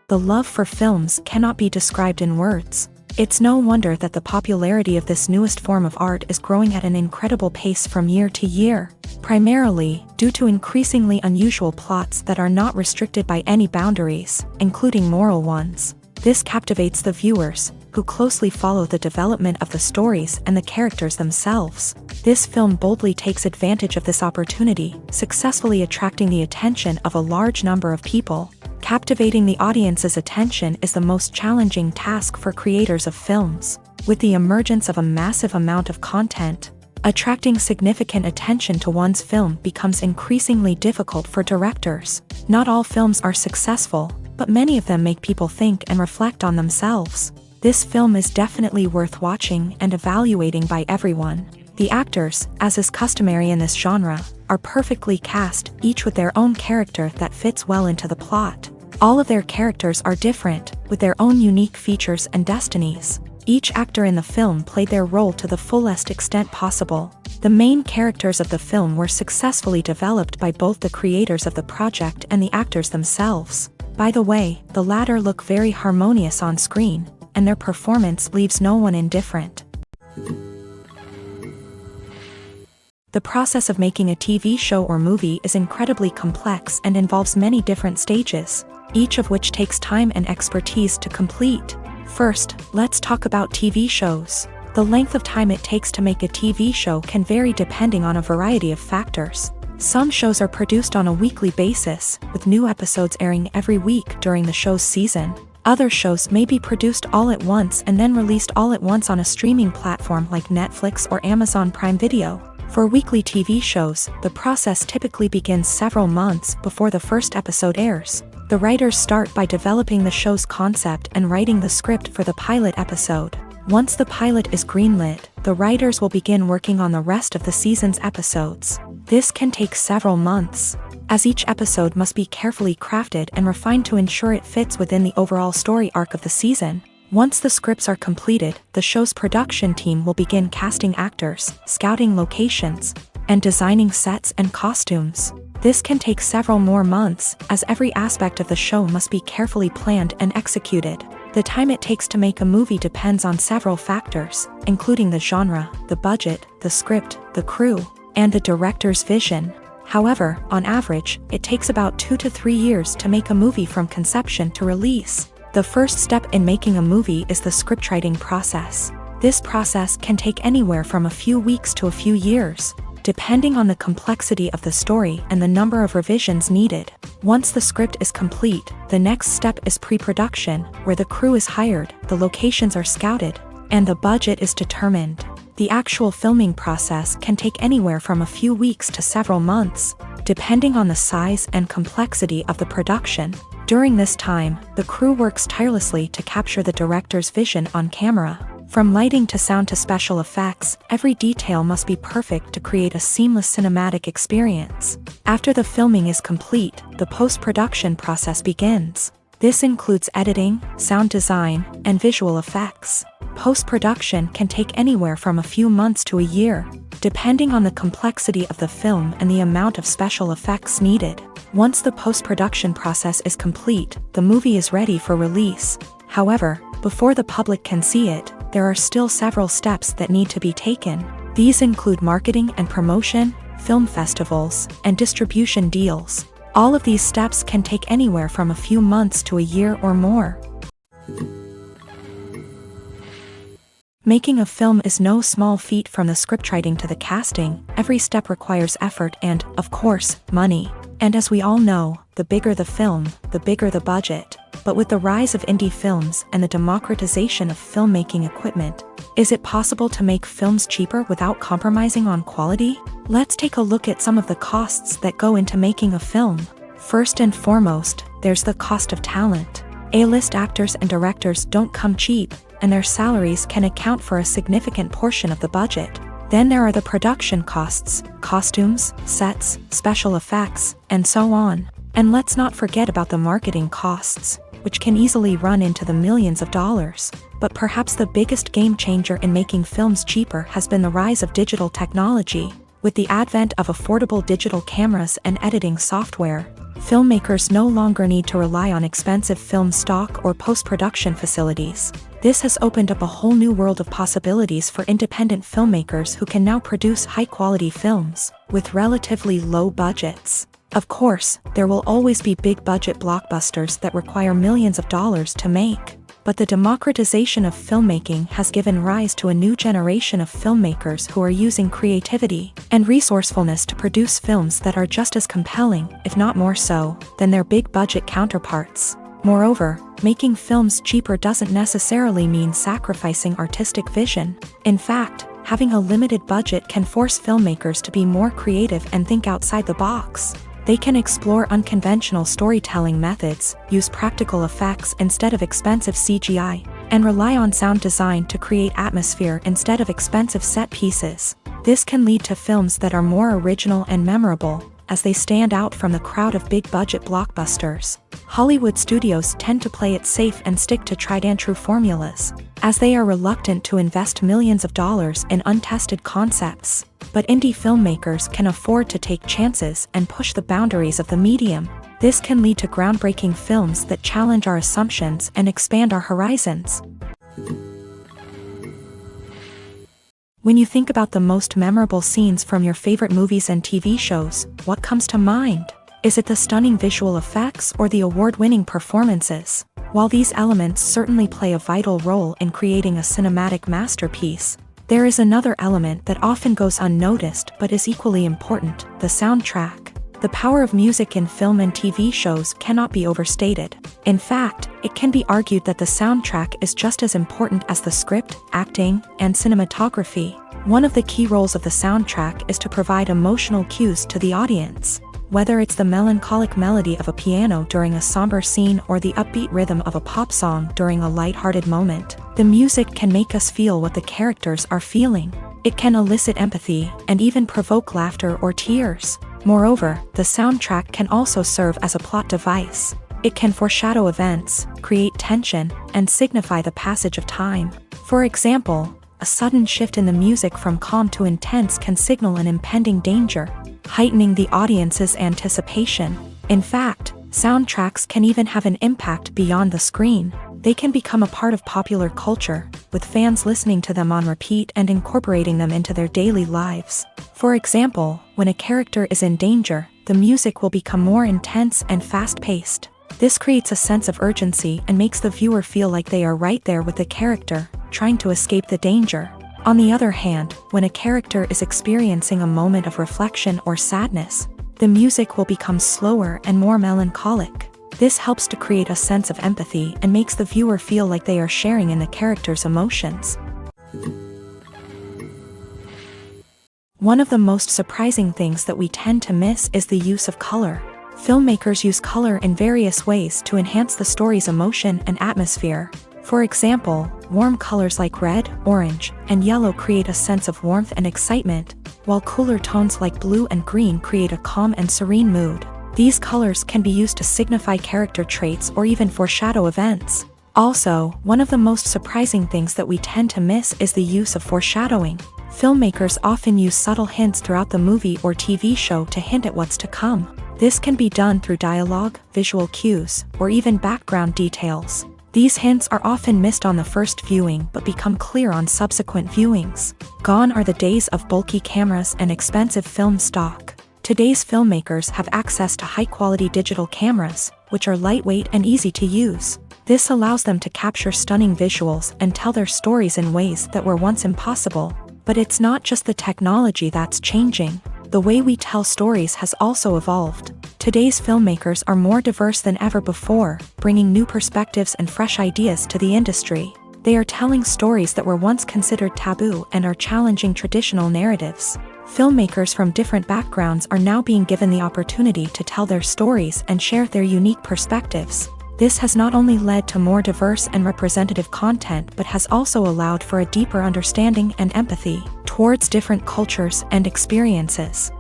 The love for films cannot be described in words. It's no wonder that the popularity of this newest form of art is growing at an incredible pace from year to year, primarily due to increasingly unusual plots that are not restricted by any boundaries, including moral ones. This captivates the viewers, who closely follow the development of the stories and the characters themselves. This film boldly takes advantage of this opportunity, successfully attracting the attention of a large number of people. Captivating the audience's attention is the most challenging task for creators of films. With the emergence of a massive amount of content, attracting significant attention to one's film becomes increasingly difficult for directors. Not all films are successful, but many of them make people think and reflect on themselves. This film is definitely worth watching and evaluating by everyone. The actors, as is customary in this genre, are perfectly cast, each with their own character that fits well into the plot. All of their characters are different, with their own unique features and destinies. Each actor in the film played their role to the fullest extent possible. The main characters of the film were successfully developed by both the creators of the project and the actors themselves. By the way, the latter look very harmonious on screen, and their performance leaves no one indifferent. The process of making a TV show or movie is incredibly complex and involves many different stages, each of which takes time and expertise to complete. First, let's talk about TV shows. The length of time it takes to make a TV show can vary depending on a variety of factors. Some shows are produced on a weekly basis, with new episodes airing every week during the show's season. Other shows may be produced all at once and then released all at once on a streaming platform like Netflix or Amazon Prime Video. For weekly TV shows, the process typically begins several months before the first episode airs. The writers start by developing the show's concept and writing the script for the pilot episode. Once the pilot is greenlit, the writers will begin working on the rest of the season's episodes. This can take several months, as each episode must be carefully crafted and refined to ensure it fits within the overall story arc of the season. Once the scripts are completed, the show's production team will begin casting actors, scouting locations, and designing sets and costumes. This can take several more months, as every aspect of the show must be carefully planned and executed. The time it takes to make a movie depends on several factors, including the genre, the budget, the script, the crew, and the director's vision. However, on average, it takes about 2 to 3 years to make a movie from conception to release. The first step in making a movie is the scriptwriting process. This process can take anywhere from a few weeks to a few years, depending on the complexity of the story and the number of revisions needed. Once the script is complete, the next step is pre-production, where the crew is hired, the locations are scouted, and the budget is determined. The actual filming process can take anywhere from a few weeks to several months, depending on the size and complexity of the production. During this time, the crew works tirelessly to capture the director's vision on camera. From lighting to sound to special effects, every detail must be perfect to create a seamless cinematic experience. After the filming is complete, the post-production process begins. This includes editing, sound design, and visual effects. Post-production can take anywhere from a few months to a year, depending on the complexity of the film and the amount of special effects needed. Once the post-production process is complete, the movie is ready for release. However, before the public can see it, there are still several steps that need to be taken. These include marketing and promotion, film festivals, and distribution deals. All of these steps can take anywhere from a few months to a year or more. Making a film is no small feat. From the scriptwriting to the casting, every step requires effort and, of course, money. And as we all know, the bigger the film, the bigger the budget. But with the rise of indie films and the democratization of filmmaking equipment, is it possible to make films cheaper without compromising on quality? Let's take a look at some of the costs that go into making a film. First and foremost, there's the cost of talent. A-list actors and directors don't come cheap, and their salaries can account for a significant portion of the budget. Then there are the production costs, costumes, sets, special effects, and so on. And let's not forget about the marketing costs, which can easily run into the millions of dollars. But perhaps the biggest game changer in making films cheaper has been the rise of digital technology. With the advent of affordable digital cameras and editing software, Filmmakers no longer need to rely on expensive film stock or post-production facilities. This has opened up a whole new world of possibilities for independent filmmakers who can now produce high-quality films with relatively low budgets. Of course, there will always be big-budget blockbusters that require millions of dollars to make. But the democratization of filmmaking has given rise to a new generation of filmmakers who are using creativity and resourcefulness to produce films that are just as compelling, if not more so, than their big-budget counterparts. Moreover, making films cheaper doesn't necessarily mean sacrificing artistic vision. In fact, having a limited budget can force filmmakers to be more creative and think outside the box. They can explore unconventional storytelling methods, use practical effects instead of expensive CGI, and rely on sound design to create atmosphere instead of expensive set pieces. This can lead to films that are more original and memorable, as they stand out from the crowd of big-budget blockbusters. Hollywood studios tend to play it safe and stick to tried-and-true formulas, as they are reluctant to invest millions of dollars in untested concepts. But indie filmmakers can afford to take chances and push the boundaries of the medium. This can lead to groundbreaking films that challenge our assumptions and expand our horizons. When you think about the most memorable scenes from your favorite movies and TV shows, what comes to mind? Is it the stunning visual effects or the award-winning performances? While these elements certainly play a vital role in creating a cinematic masterpiece, there is another element that often goes unnoticed but is equally important: the soundtrack. The power of music in film and TV shows cannot be overstated. In fact, it can be argued that the soundtrack is just as important as the script, acting, and cinematography. One of the key roles of the soundtrack is to provide emotional cues to the audience. Whether it's the melancholic melody of a piano during a somber scene or the upbeat rhythm of a pop song during a light-hearted moment, the music can make us feel what the characters are feeling. It can elicit empathy and even provoke laughter or tears. Moreover, the soundtrack can also serve as a plot device. It can foreshadow events, create tension, and signify the passage of time. For example, a sudden shift in the music from calm to intense can signal an impending danger, heightening the audience's anticipation. In fact, soundtracks can even have an impact beyond the screen. They can become a part of popular culture, with fans listening to them on repeat and incorporating them into their daily lives. For example, when a character is in danger, the music will become more intense and fast-paced. This creates a sense of urgency and makes the viewer feel like they are right there with the character, trying to escape the danger. On the other hand, when a character is experiencing a moment of reflection or sadness, the music will become slower and more melancholic. This helps to create a sense of empathy and makes the viewer feel like they are sharing in the character's emotions. One of the most surprising things that we tend to miss is the use of color. Filmmakers use color in various ways to enhance the story's emotion and atmosphere. For example, warm colors like red, orange, and yellow create a sense of warmth and excitement, while cooler tones like blue and green create a calm and serene mood. These colors can be used to signify character traits or even foreshadow events. Also, one of the most surprising things that we tend to miss is the use of foreshadowing. Filmmakers often use subtle hints throughout the movie or TV show to hint at what's to come. This can be done through dialogue, visual cues, or even background details. These hints are often missed on the first viewing but become clear on subsequent viewings. Gone are the days of bulky cameras and expensive film stock. Today's filmmakers have access to high-quality digital cameras, which are lightweight and easy to use. This allows them to capture stunning visuals and tell their stories in ways that were once impossible. But it's not just the technology that's changing. The way we tell stories has also evolved. Today's filmmakers are more diverse than ever before, bringing new perspectives and fresh ideas to the industry. They are telling stories that were once considered taboo and are challenging traditional narratives. Filmmakers from different backgrounds are now being given the opportunity to tell their stories and share their unique perspectives. This has not only led to more diverse and representative content but has also allowed for a deeper understanding and empathy towards different cultures and experiences.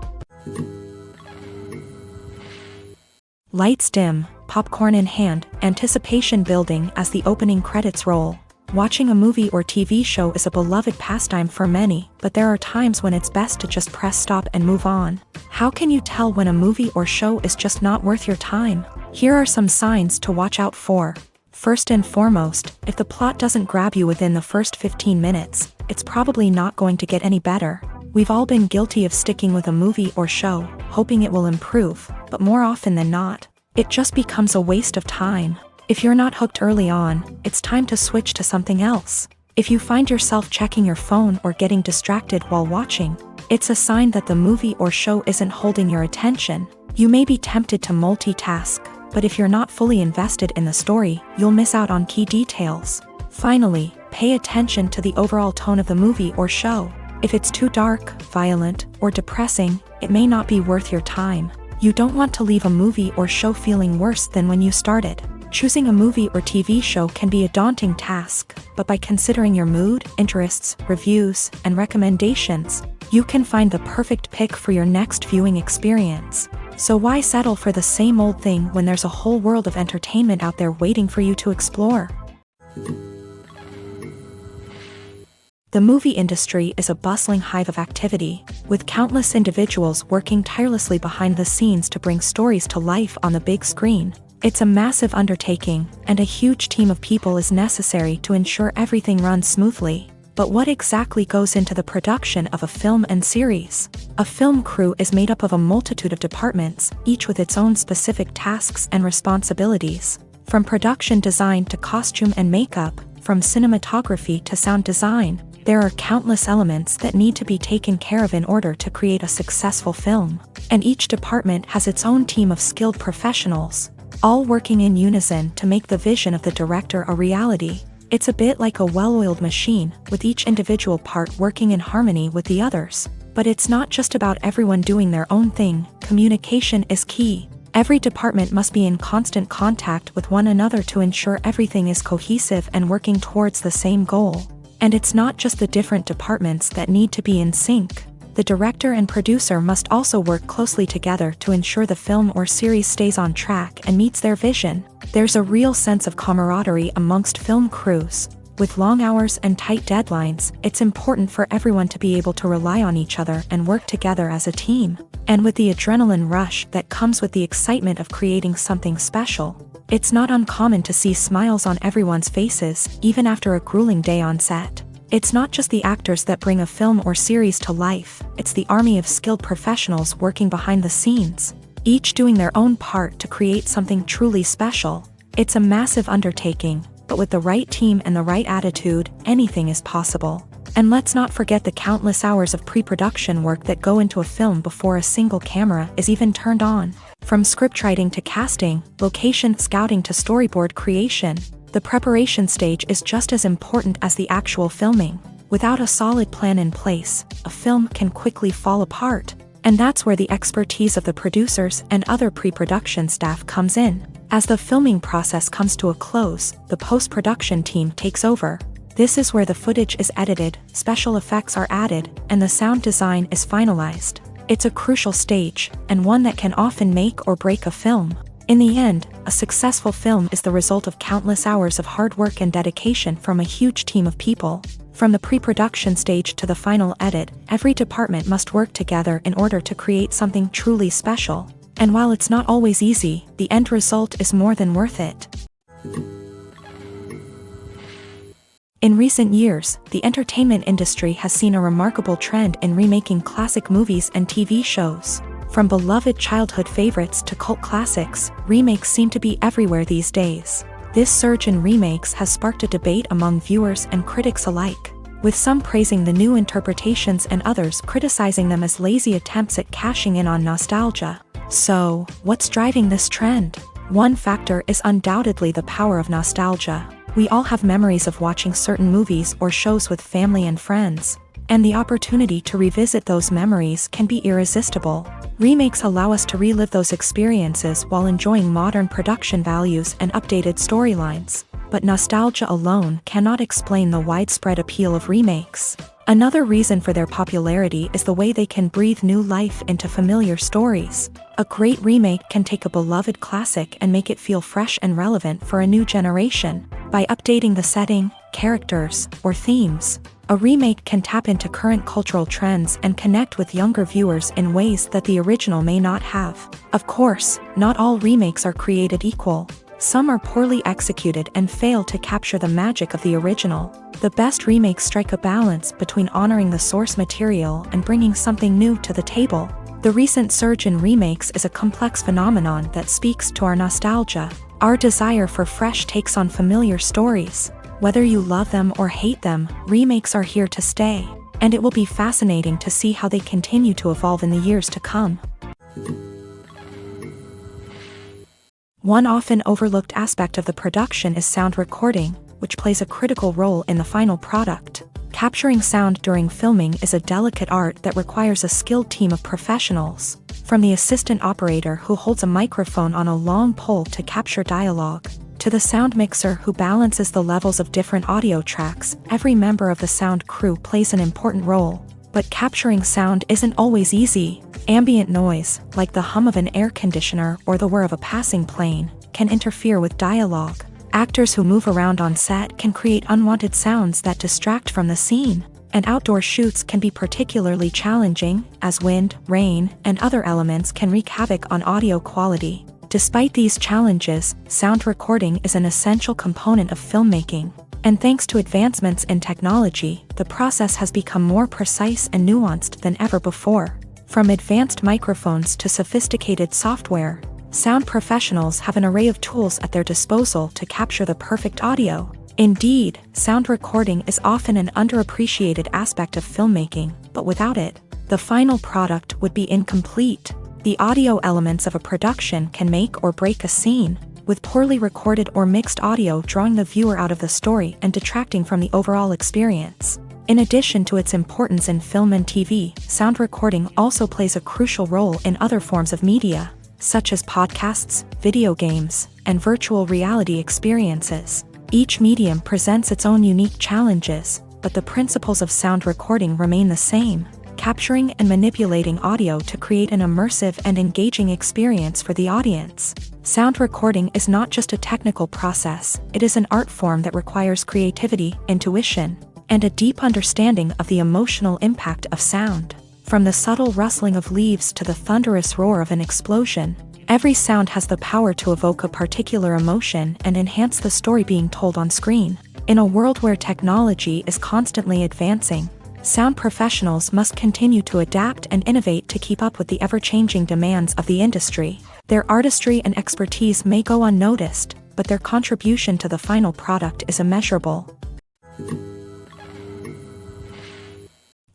Lights dim, popcorn in hand, anticipation building as the opening credits roll. Watching a movie or TV show is a beloved pastime for many, but there are times when it's best to just press stop and move on. How can you tell when a movie or show is just not worth your time? Here are some signs to watch out for. First and foremost, if the plot doesn't grab you within the first 15 minutes, it's probably not going to get any better. We've all been guilty of sticking with a movie or show, hoping it will improve, but more often than not, it just becomes a waste of time. If you're not hooked early on, it's time to switch to something else. If you find yourself checking your phone or getting distracted while watching, it's a sign that the movie or show isn't holding your attention. You may be tempted to multitask, but if you're not fully invested in the story, you'll miss out on key details. Finally, pay attention to the overall tone of the movie or show. If it's too dark, violent, or depressing, it may not be worth your time. You don't want to leave a movie or show feeling worse than when you started. Choosing a movie or TV show can be a daunting task, but by considering your mood, interests, reviews, and recommendations, you can find the perfect pick for your next viewing experience. So why settle for the same old thing when there's a whole world of entertainment out there waiting for you to explore? The movie industry is a bustling hive of activity, with countless individuals working tirelessly behind the scenes to bring stories to life on the big screen. It's a massive undertaking, and a huge team of people is necessary to ensure everything runs smoothly. But what exactly goes into the production of a film and series? A film crew is made up of a multitude of departments, each with its own specific tasks and responsibilities. From production design to costume and makeup, from cinematography to sound design, there are countless elements that need to be taken care of in order to create a successful film. And each department has its own team of skilled professionals, all working in unison to make the vision of the director a reality. It's a bit like a well-oiled machine, with each individual part working in harmony with the others. But it's not just about everyone doing their own thing. Communication is key. Every department must be in constant contact with one another to ensure everything is cohesive and working towards the same goal. And it's not just the different departments that need to be in sync. The director and producer must also work closely together to ensure the film or series stays on track and meets their vision. There's a real sense of camaraderie amongst film crews. With long hours and tight deadlines, it's important for everyone to be able to rely on each other and work together as a team. And with the adrenaline rush that comes with the excitement of creating something special, it's not uncommon to see smiles on everyone's faces, even after a grueling day on set. It's not just the actors that bring a film or series to life, it's the army of skilled professionals working behind the scenes, each doing their own part to create something truly special. It's a massive undertaking, but with the right team and the right attitude, anything is possible. And let's not forget the countless hours of pre-production work that go into a film before a single camera is even turned on. From scriptwriting to casting, location scouting to storyboard creation, the preparation stage is just as important as the actual filming. Without a solid plan in place, a film can quickly fall apart. And that's where the expertise of the producers and other pre-production staff comes in. As the filming process comes to a close, the post-production team takes over. This is where the footage is edited, special effects are added, and the sound design is finalized. It's a crucial stage, and one that can often make or break a film. In the end, a successful film is the result of countless hours of hard work and dedication from a huge team of people. From the pre-production stage to the final edit, every department must work together in order to create something truly special. And while it's not always easy, the end result is more than worth it. In recent years, the entertainment industry has seen a remarkable trend in remaking classic movies and TV shows. From beloved childhood favorites to cult classics, remakes seem to be everywhere these days. This surge in remakes has sparked a debate among viewers and critics alike, with some praising the new interpretations and others criticizing them as lazy attempts at cashing in on nostalgia. So, what's driving this trend? One factor is undoubtedly the power of nostalgia. We all have memories of watching certain movies or shows with family and friends, and the opportunity to revisit those memories can be irresistible. Remakes allow us to relive those experiences while enjoying modern production values and updated storylines. But nostalgia alone cannot explain the widespread appeal of remakes. Another reason for their popularity is the way they can breathe new life into familiar stories. A great remake can take a beloved classic and make it feel fresh and relevant for a new generation. By updating the setting, characters, or themes. A remake can tap into current cultural trends and connect with younger viewers in ways that the original may not have. Of course, not all remakes are created equal. Some are poorly executed and fail to capture the magic of the original. The best remakes strike a balance between honoring the source material and bringing something new to the table. The recent surge in remakes is a complex phenomenon that speaks to our nostalgia, our desire for fresh takes on familiar stories. Whether you love them or hate them, remakes are here to stay, and it will be fascinating to see how they continue to evolve in the years to come. One often overlooked aspect of the production is sound recording, which plays a critical role in the final product. Capturing sound during filming is a delicate art that requires a skilled team of professionals, from the assistant operator who holds a microphone on a long pole to capture dialogue, to the sound mixer who balances the levels of different audio tracks. Every member of the sound crew plays an important role. But capturing sound isn't always easy. Ambient noise, like the hum of an air conditioner or the whir of a passing plane, can interfere with dialogue. Actors who move around on set can create unwanted sounds that distract from the scene. And outdoor shoots can be particularly challenging, as wind, rain, and other elements can wreak havoc on audio quality. Despite these challenges, sound recording is an essential component of filmmaking. And thanks to advancements in technology, the process has become more precise and nuanced than ever before. From advanced microphones to sophisticated software, sound professionals have an array of tools at their disposal to capture the perfect audio. Indeed, sound recording is often an underappreciated aspect of filmmaking, but without it, the final product would be incomplete. The audio elements of a production can make or break a scene, with poorly recorded or mixed audio drawing the viewer out of the story and detracting from the overall experience. In addition to its importance in film and TV, sound recording also plays a crucial role in other forms of media, such as podcasts, video games, and virtual reality experiences. Each medium presents its own unique challenges, but the principles of sound recording remain the same: capturing and manipulating audio to create an immersive and engaging experience for the audience. Sound recording is not just a technical process, it is an art form that requires creativity, intuition, and a deep understanding of the emotional impact of sound. From the subtle rustling of leaves to the thunderous roar of an explosion, every sound has the power to evoke a particular emotion and enhance the story being told on screen. In a world where technology is constantly advancing, sound professionals must continue to adapt and innovate to keep up with the ever-changing demands of the industry. Their artistry and expertise may go unnoticed, but their contribution to the final product is immeasurable.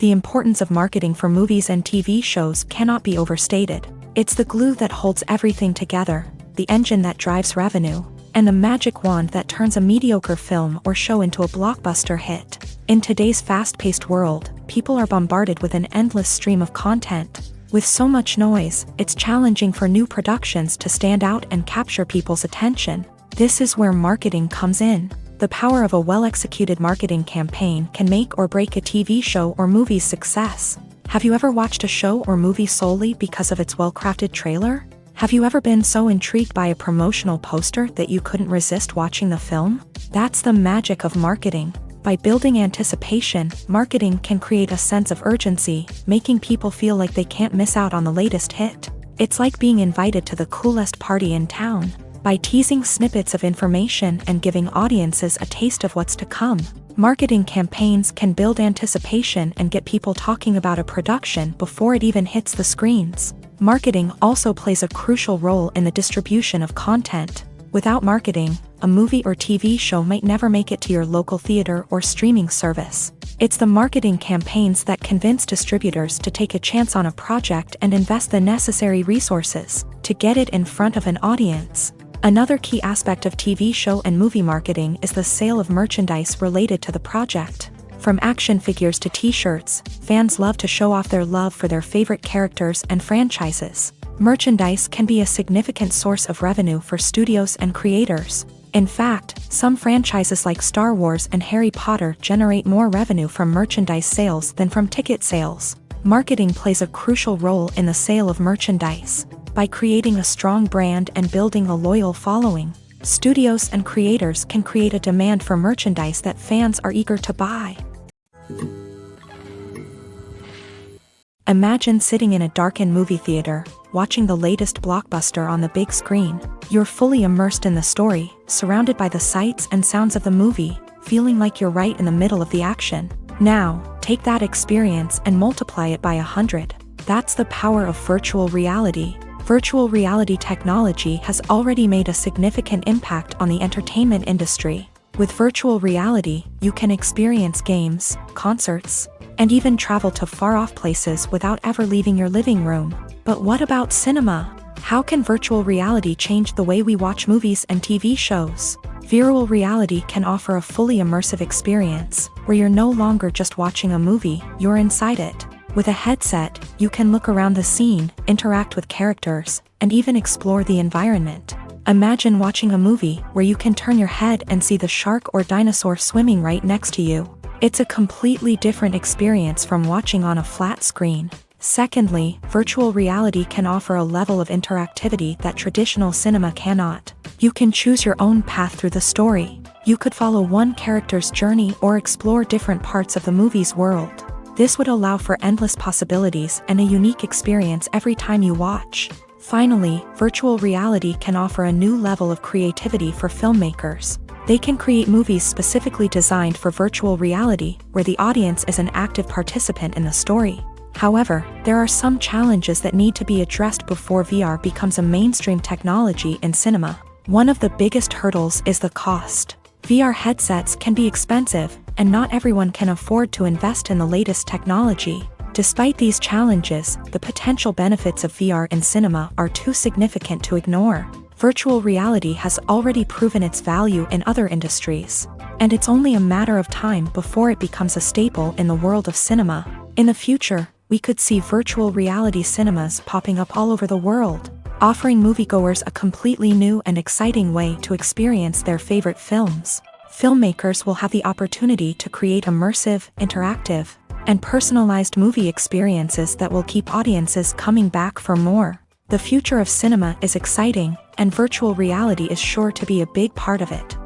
The importance of marketing for movies and TV shows cannot be overstated. It's the glue that holds everything together, the engine that drives revenue, and the magic wand that turns a mediocre film or show into a blockbuster hit. In today's fast-paced world, people are bombarded with an endless stream of content. With so much noise, it's challenging for new productions to stand out and capture people's attention. This is where marketing comes in. The power of a well-executed marketing campaign can make or break a TV show or movie's success. Have you ever watched a show or movie solely because of its well-crafted trailer? Have you ever been so intrigued by a promotional poster that you couldn't resist watching the film? That's the magic of marketing. By building anticipation, marketing can create a sense of urgency, making people feel like they can't miss out on the latest hit. It's like being invited to the coolest party in town. By teasing snippets of information and giving audiences a taste of what's to come, marketing campaigns can build anticipation and get people talking about a production before it even hits the screens. Marketing also plays a crucial role in the distribution of content. Without marketing, a movie or TV show might never make it to your local theater or streaming service. It's the marketing campaigns that convince distributors to take a chance on a project and invest the necessary resources to get it in front of an audience. Another key aspect of TV show and movie marketing is the sale of merchandise related to the project. From action figures to t-shirts, fans love to show off their love for their favorite characters and franchises. Merchandise can be a significant source of revenue for studios and creators. In fact, some franchises like Star Wars and Harry Potter generate more revenue from merchandise sales than from ticket sales. Marketing plays a crucial role in the sale of merchandise. By creating a strong brand and building a loyal following, Studios and creators can create a demand for merchandise that fans are eager to buy. Imagine sitting in a darkened movie theater, watching the latest blockbuster on the big screen. You're fully immersed in the story, surrounded by the sights and sounds of the movie, feeling like you're right in the middle of the action. Now, take that experience and multiply it by 100. That's the power of virtual reality. Virtual reality technology has already made a significant impact on the entertainment industry. With virtual reality, you can experience games, concerts, and even travel to far-off places without ever leaving your living room. But what about cinema? How can virtual reality change the way we watch movies and TV shows? Virtual reality can offer a fully immersive experience, where you're no longer just watching a movie, you're inside it. With a headset, you can look around the scene, interact with characters, and even explore the environment. Imagine watching a movie where you can turn your head and see the shark or dinosaur swimming right next to you. It's a completely different experience from watching on a flat screen. Secondly, virtual reality can offer a level of interactivity that traditional cinema cannot. You can choose your own path through the story. You could follow one character's journey or explore different parts of the movie's world. This would allow for endless possibilities and a unique experience every time you watch. Finally, virtual reality can offer a new level of creativity for filmmakers. They can create movies specifically designed for virtual reality, where the audience is an active participant in the story. However, there are some challenges that need to be addressed before VR becomes a mainstream technology in cinema. One of the biggest hurdles is the cost. VR headsets can be expensive, and not everyone can afford to invest in the latest technology. Despite these challenges, the potential benefits of VR in cinema are too significant to ignore. Virtual reality has already proven its value in other industries, and it's only a matter of time before it becomes a staple in the world of cinema. In the future, we could see virtual reality cinemas popping up all over the world, offering moviegoers a completely new and exciting way to experience their favorite films. Filmmakers will have the opportunity to create immersive, interactive, and personalized movie experiences that will keep audiences coming back for more. The future of cinema is exciting, and virtual reality is sure to be a big part of it.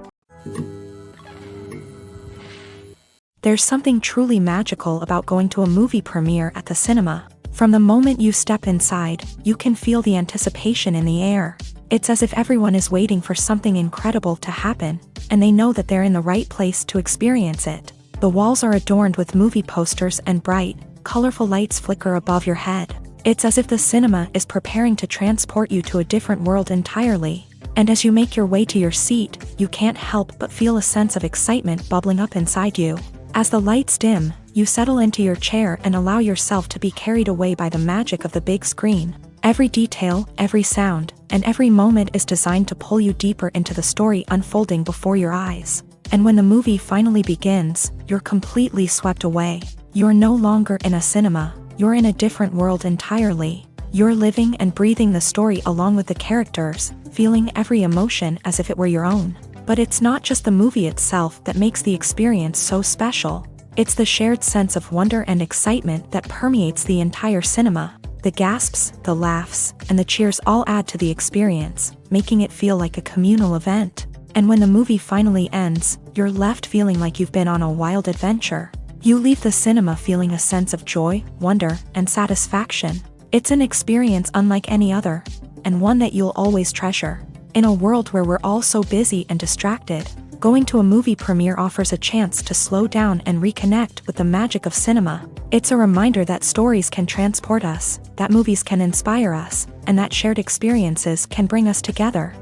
There's something truly magical about going to a movie premiere at the cinema. From the moment you step inside, you can feel the anticipation in the air. It's as if everyone is waiting for something incredible to happen, and they know that they're in the right place to experience it. The walls are adorned with movie posters and bright, colorful lights flicker above your head. It's as if the cinema is preparing to transport you to a different world entirely. And as you make your way to your seat, you can't help but feel a sense of excitement bubbling up inside you. As the lights dim, you settle into your chair and allow yourself to be carried away by the magic of the big screen. Every detail, every sound, and every moment is designed to pull you deeper into the story unfolding before your eyes. And when the movie finally begins, you're completely swept away. You're no longer in a cinema. You're in a different world entirely. You're living and breathing the story along with the characters, feeling every emotion as if it were your own. But it's not just the movie itself that makes the experience so special. It's the shared sense of wonder and excitement that permeates the entire cinema. The gasps, the laughs, and the cheers all add to the experience, making it feel like a communal event. And when the movie finally ends, you're left feeling like you've been on a wild adventure. You leave the cinema feeling a sense of joy, wonder, and satisfaction. It's an experience unlike any other, and one that you'll always treasure. In a world where we're all so busy and distracted, going to a movie premiere offers a chance to slow down and reconnect with the magic of cinema. It's a reminder that stories can transport us, that movies can inspire us, and that shared experiences can bring us together.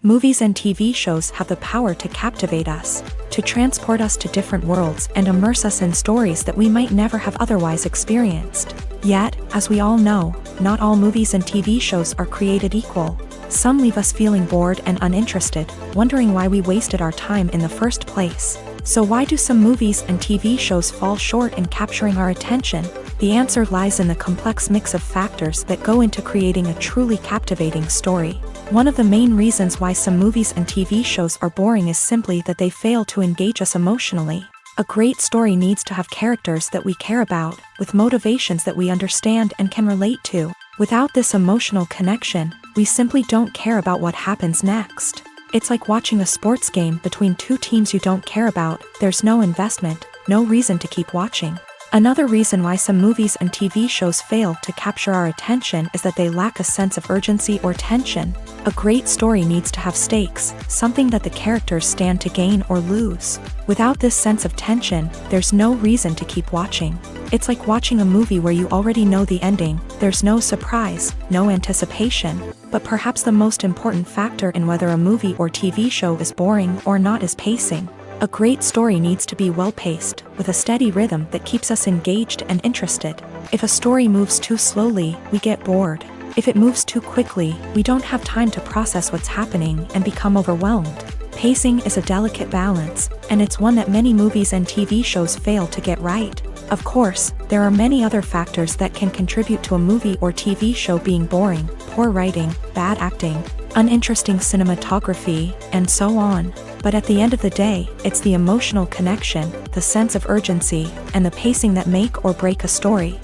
Movies and TV shows have the power to captivate us, to transport us to different worlds and immerse us in stories that we might never have otherwise experienced. Yet, as we all know, not all movies and TV shows are created equal. Some leave us feeling bored and uninterested, wondering why we wasted our time in the first place. So why do some movies and TV shows fall short in capturing our attention? The answer lies in the complex mix of factors that go into creating a truly captivating story. One of the main reasons why some movies and TV shows are boring is simply that they fail to engage us emotionally. A great story needs to have characters that we care about, with motivations that we understand and can relate to. Without this emotional connection, we simply don't care about what happens next. It's like watching a sports game between two teams you don't care about. There's no investment, no reason to keep watching. Another reason why some movies and TV shows fail to capture our attention is that they lack a sense of urgency or tension. A great story needs to have stakes, something that the characters stand to gain or lose. Without this sense of tension, there's no reason to keep watching. It's like watching a movie where you already know the ending. There's no surprise, no anticipation. But perhaps the most important factor in whether a movie or TV show is boring or not is pacing. A great story needs to be well-paced, with a steady rhythm that keeps us engaged and interested. If a story moves too slowly, we get bored. If it moves too quickly, we don't have time to process what's happening and become overwhelmed. Pacing is a delicate balance, and it's one that many movies and TV shows fail to get right. Of course, there are many other factors that can contribute to a movie or TV show being boring: poor writing, bad acting, uninteresting cinematography, and so on. But at the end of the day, it's the emotional connection, the sense of urgency, and the pacing that make or break a story.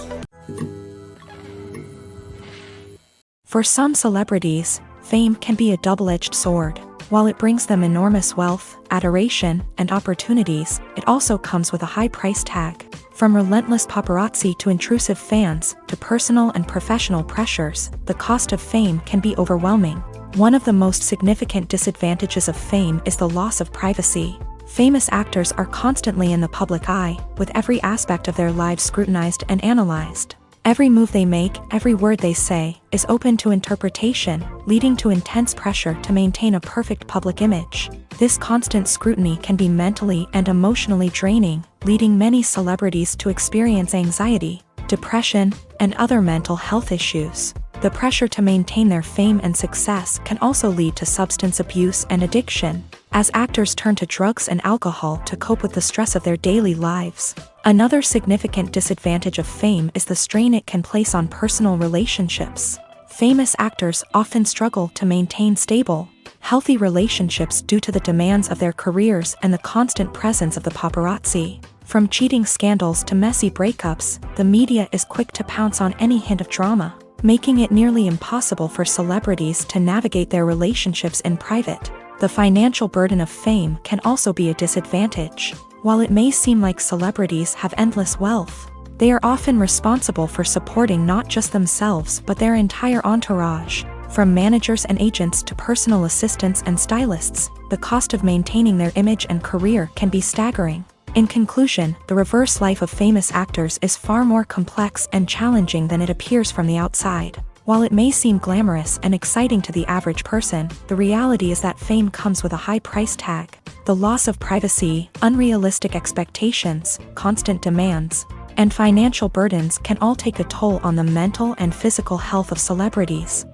For some celebrities, fame can be a double-edged sword. While it brings them enormous wealth, adoration, and opportunities, it also comes with a high price tag. From relentless paparazzi to intrusive fans, to personal and professional pressures, the cost of fame can be overwhelming. One of the most significant disadvantages of fame is the loss of privacy. Famous actors are constantly in the public eye, with every aspect of their lives scrutinized and analyzed. Every move they make, every word they say, is open to interpretation, leading to intense pressure to maintain a perfect public image. This constant scrutiny can be mentally and emotionally draining, leading many celebrities to experience anxiety, depression, and other mental health issues. The pressure to maintain their fame and success can also lead to substance abuse and addiction, as actors turn to drugs and alcohol to cope with the stress of their daily lives. Another significant disadvantage of fame is the strain it can place on personal relationships. Famous actors often struggle to maintain stable, healthy relationships due to the demands of their careers and the constant presence of the paparazzi. From cheating scandals to messy breakups, the media is quick to pounce on any hint of drama, making it nearly impossible for celebrities to navigate their relationships in private. The financial burden of fame can also be a disadvantage. While it may seem like celebrities have endless wealth, they are often responsible for supporting not just themselves but their entire entourage. From managers and agents to personal assistants and stylists, the cost of maintaining their image and career can be staggering. In conclusion, the reverse life of famous actors is far more complex and challenging than it appears from the outside. While it may seem glamorous and exciting to the average person, the reality is that fame comes with a high price tag. The loss of privacy, unrealistic expectations, constant demands, and financial burdens can all take a toll on the mental and physical health of celebrities.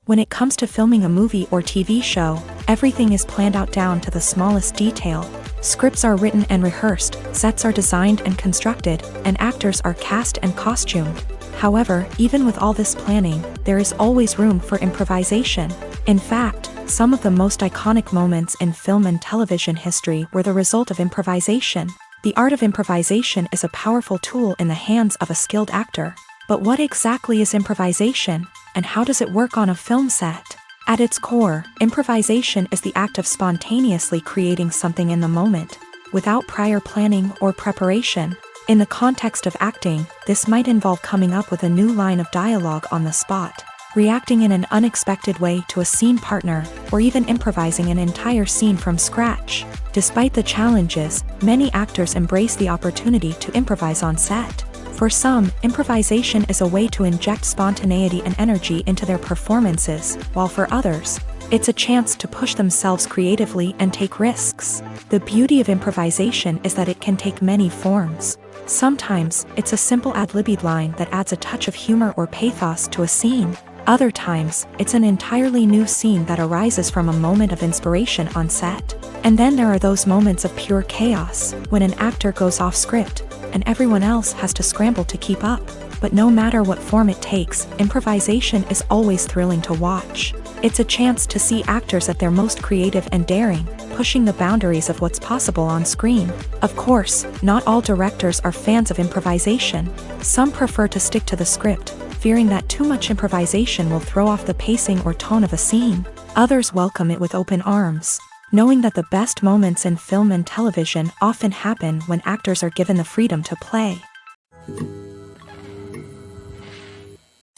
When it comes to filming a movie or TV show, everything is planned out down to the smallest detail. Scripts are written and rehearsed, sets are designed and constructed, and actors are cast and costumed. However, even with all this planning, there is always room for improvisation. In fact, some of the most iconic moments in film and television history were the result of improvisation. The art of improvisation is a powerful tool in the hands of a skilled actor. But what exactly is improvisation, and how does it work on a film set? At its core, improvisation is the act of spontaneously creating something in the moment, without prior planning or preparation. In the context of acting, this might involve coming up with a new line of dialogue on the spot, reacting in an unexpected way to a scene partner, or even improvising an entire scene from scratch. Despite the challenges, many actors embrace the opportunity to improvise on set. For some, improvisation is a way to inject spontaneity and energy into their performances, while for others, it's a chance to push themselves creatively and take risks. The beauty of improvisation is that it can take many forms. Sometimes, it's a simple ad-libbed line that adds a touch of humor or pathos to a scene. Other times, it's an entirely new scene that arises from a moment of inspiration on set. And then there are those moments of pure chaos, when an actor goes off script, and everyone else has to scramble to keep up. But no matter what form it takes, improvisation is always thrilling to watch. It's a chance to see actors at their most creative and daring, pushing the boundaries of what's possible on screen. Of course, not all directors are fans of improvisation. Some prefer to stick to the script, fearing that too much improvisation will throw off the pacing or tone of a scene. Others welcome it with open arms, knowing that the best moments in film and television often happen when actors are given the freedom to play.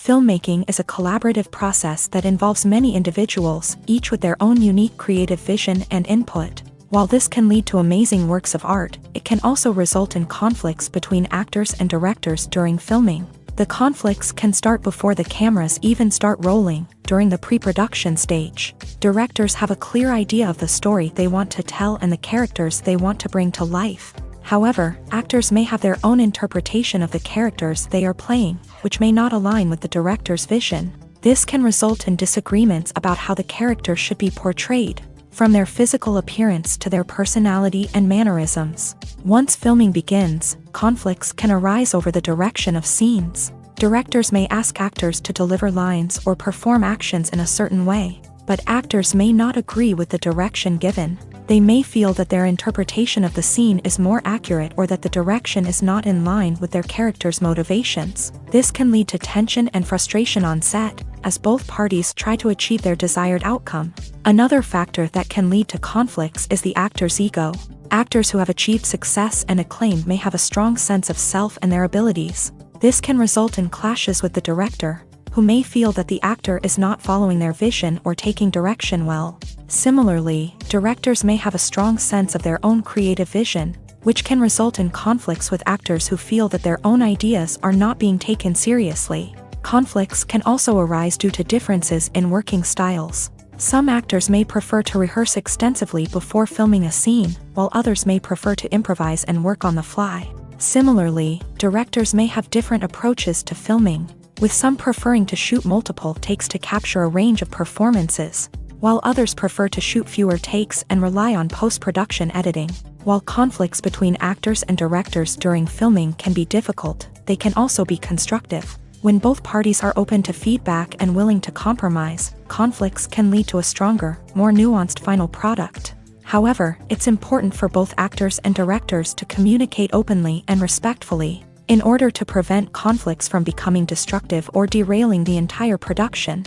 Filmmaking is a collaborative process that involves many individuals, each with their own unique creative vision and input. While this can lead to amazing works of art, it can also result in conflicts between actors and directors during filming. The conflicts can start before the cameras even start rolling, during the pre-production stage. Directors have a clear idea of the story they want to tell and the characters they want to bring to life. However, actors may have their own interpretation of the characters they are playing, which may not align with the director's vision. This can result in disagreements about how the character should be portrayed, from their physical appearance to their personality and mannerisms. Once filming begins, conflicts can arise over the direction of scenes. Directors may ask actors to deliver lines or perform actions in a certain way, but actors may not agree with the direction given. They may feel that their interpretation of the scene is more accurate or that the direction is not in line with their character's motivations. This can lead to tension and frustration on set, as both parties try to achieve their desired outcome. Another factor that can lead to conflicts is the actor's ego. Actors who have achieved success and acclaim may have a strong sense of self and their abilities. This can result in clashes with the director, who may feel that the actor is not following their vision or taking direction well. Similarly, directors may have a strong sense of their own creative vision, which can result in conflicts with actors who feel that their own ideas are not being taken seriously. Conflicts can also arise due to differences in working styles. Some actors may prefer to rehearse extensively before filming a scene, while others may prefer to improvise and work on the fly. Similarly, directors may have different approaches to filming, with some preferring to shoot multiple takes to capture a range of performances, while others prefer to shoot fewer takes and rely on post-production editing. While conflicts between actors and directors during filming can be difficult, they can also be constructive. When both parties are open to feedback and willing to compromise, conflicts can lead to a stronger, more nuanced final product. However, it's important for both actors and directors to communicate openly and respectfully, in order to prevent conflicts from becoming destructive or derailing the entire production.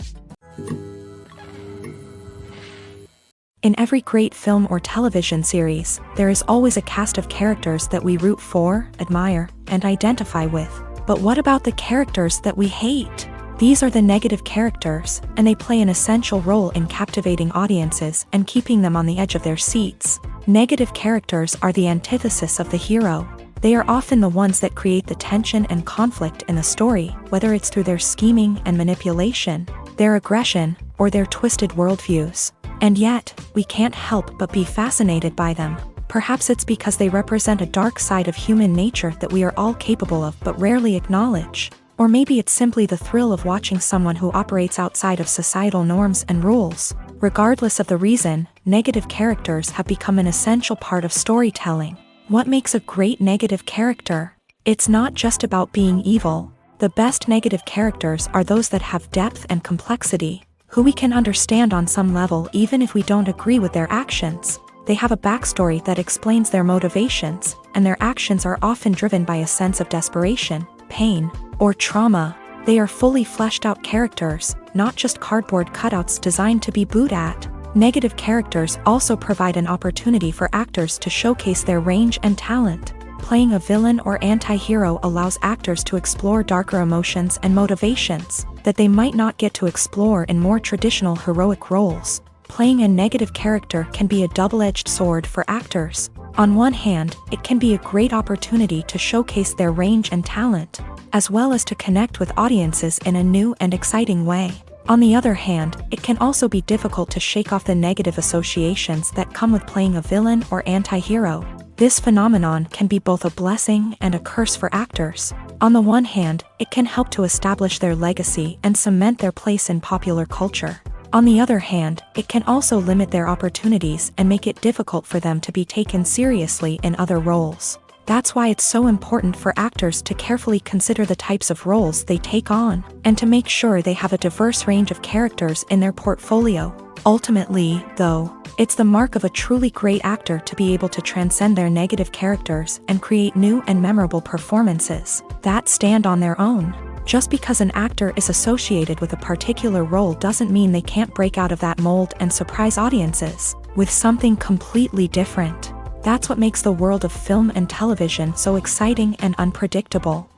In every great film or television series, there is always a cast of characters that we root for, admire, and identify with. But what about the characters that we hate? These are the negative characters, and they play an essential role in captivating audiences and keeping them on the edge of their seats. Negative characters are the antithesis of the hero. They are often the ones that create the tension and conflict in the story, whether it's through their scheming and manipulation, their aggression, or their twisted worldviews. And yet, we can't help but be fascinated by them. Perhaps it's because they represent a dark side of human nature that we are all capable of but rarely acknowledge. Or maybe it's simply the thrill of watching someone who operates outside of societal norms and rules. Regardless of the reason, negative characters have become an essential part of storytelling. What makes a great negative character? It's not just about being evil. The best negative characters are those that have depth and complexity, who we can understand on some level even if we don't agree with their actions. They have a backstory that explains their motivations, and their actions are often driven by a sense of desperation, pain, or trauma. They are fully fleshed out characters, not just cardboard cutouts designed to be booed at. Negative characters also provide an opportunity for actors to showcase their range and talent. Playing a villain or anti-hero allows actors to explore darker emotions and motivations that they might not get to explore in more traditional heroic roles. Playing a negative character can be a double-edged sword for actors. On one hand, it can be a great opportunity to showcase their range and talent, as well as to connect with audiences in a new and exciting way. On the other hand, it can also be difficult to shake off the negative associations that come with playing a villain or anti-hero. This phenomenon can be both a blessing and a curse for actors. On the one hand, it can help to establish their legacy and cement their place in popular culture. On the other hand, it can also limit their opportunities and make it difficult for them to be taken seriously in other roles. That's why it's so important for actors to carefully consider the types of roles they take on, and to make sure they have a diverse range of characters in their portfolio. Ultimately, though, it's the mark of a truly great actor to be able to transcend their negative characters and create new and memorable performances that stand on their own. Just because an actor is associated with a particular role doesn't mean they can't break out of that mold and surprise audiences with something completely different. That's what makes the world of film and television so exciting and unpredictable.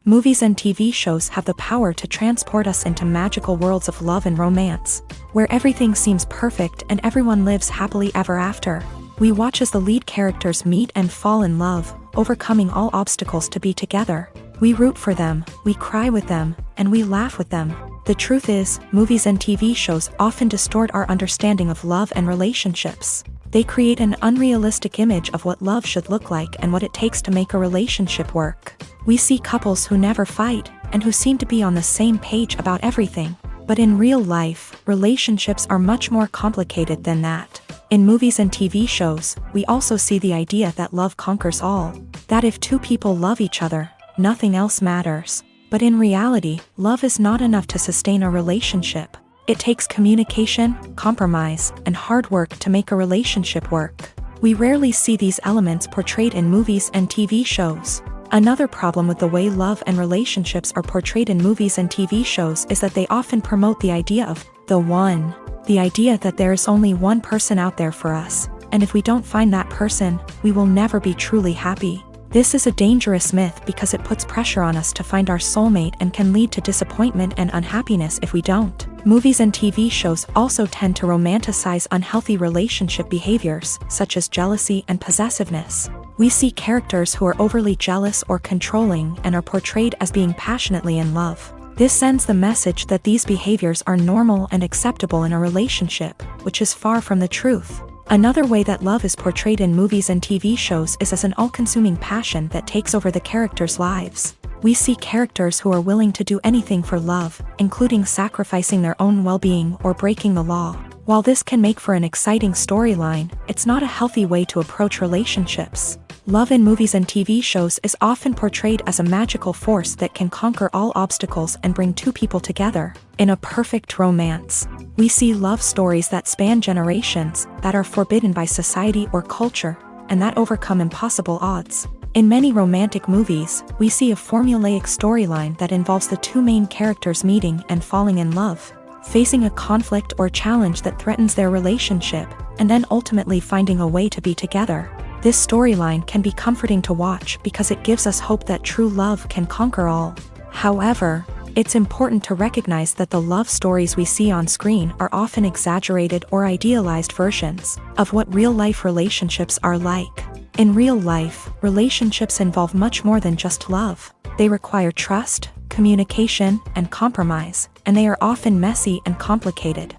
Movies and TV shows have the power to transport us into magical worlds of love and romance, where everything seems perfect and everyone lives happily ever after. We watch as the lead characters meet and fall in love, overcoming all obstacles to be together. We root for them, we cry with them, and we laugh with them. The truth is, movies and TV shows often distort our understanding of love and relationships. They create an unrealistic image of what love should look like and what it takes to make a relationship work. We see couples who never fight, and who seem to be on the same page about everything. But in real life, relationships are much more complicated than that. In movies and TV shows, we also see the idea that love conquers all. That if two people love each other, nothing else matters. But in reality, love is not enough to sustain a relationship. It takes communication, compromise, and hard work to make a relationship work. We rarely see these elements portrayed in movies and TV shows. Another problem with the way love and relationships are portrayed in movies and TV shows is that they often promote the idea of the one. The idea that there is only one person out there for us, and if we don't find that person, we will never be truly happy. This is a dangerous myth because it puts pressure on us to find our soulmate and can lead to disappointment and unhappiness if we don't. Movies and TV shows also tend to romanticize unhealthy relationship behaviors, such as jealousy and possessiveness. We see characters who are overly jealous or controlling and are portrayed as being passionately in love. This sends the message that these behaviors are normal and acceptable in a relationship, which is far from the truth. Another way that love is portrayed in movies and TV shows is as an all-consuming passion that takes over the characters' lives. We see characters who are willing to do anything for love, including sacrificing their own well-being or breaking the law. While this can make for an exciting storyline, it's not a healthy way to approach relationships. Love in movies and TV shows is often portrayed as a magical force that can conquer all obstacles and bring two people together in a perfect romance. We see love stories that span generations, that are forbidden by society or culture, and that overcome impossible odds. In many romantic movies, we see a formulaic storyline that involves the two main characters meeting and falling in love, facing a conflict or challenge that threatens their relationship, and then ultimately finding a way to be together. This storyline can be comforting to watch because it gives us hope that true love can conquer all. However, it's important to recognize that the love stories we see on screen are often exaggerated or idealized versions of what real-life relationships are like. In real life, relationships involve much more than just love. They require trust, communication, and compromise, and they are often messy and complicated.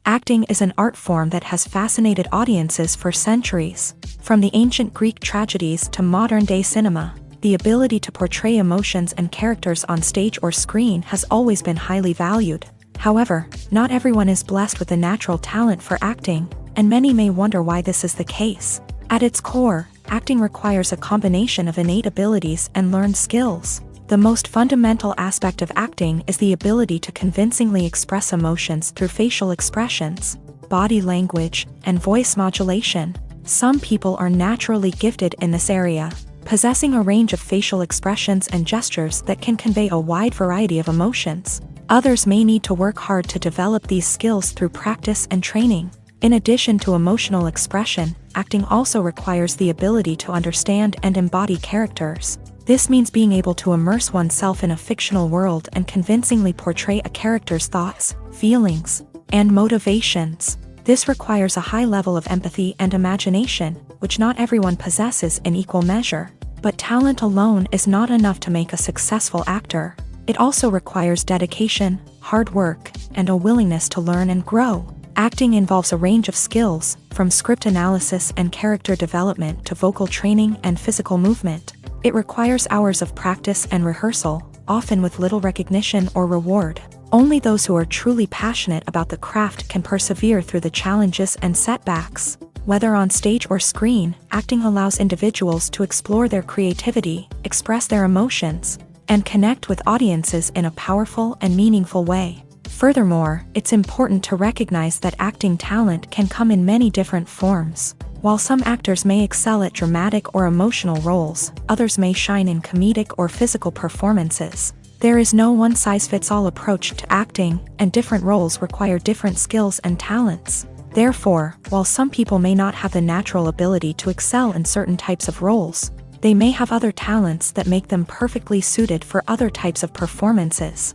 Acting is an art form that has fascinated audiences for centuries. From the ancient Greek tragedies to modern-day cinema, the ability to portray emotions and characters on stage or screen has always been highly valued. However, not everyone is blessed with a natural talent for acting, and many may wonder why this is the case. At its core, acting requires a combination of innate abilities and learned skills. The most fundamental aspect of acting is the ability to convincingly express emotions through facial expressions, body language, and voice modulation. Some people are naturally gifted in this area, possessing a range of facial expressions and gestures that can convey a wide variety of emotions. Others may need to work hard to develop these skills through practice and training. In addition to emotional expression, acting also requires the ability to understand and embody characters. This means being able to immerse oneself in a fictional world and convincingly portray a character's thoughts, feelings, and motivations. This requires a high level of empathy and imagination, which not everyone possesses in equal measure. But talent alone is not enough to make a successful actor. It also requires dedication, hard work, and a willingness to learn and grow. Acting involves a range of skills, from script analysis and character development to vocal training and physical movement. It requires hours of practice and rehearsal, often with little recognition or reward. Only those who are truly passionate about the craft can persevere through the challenges and setbacks. Whether on stage or screen, acting allows individuals to explore their creativity, express their emotions, and connect with audiences in a powerful and meaningful way. Furthermore, it's important to recognize that acting talent can come in many different forms. While some actors may excel at dramatic or emotional roles, others may shine in comedic or physical performances. There is no one-size-fits-all approach to acting, and different roles require different skills and talents. Therefore, while some people may not have the natural ability to excel in certain types of roles, they may have other talents that make them perfectly suited for other types of performances.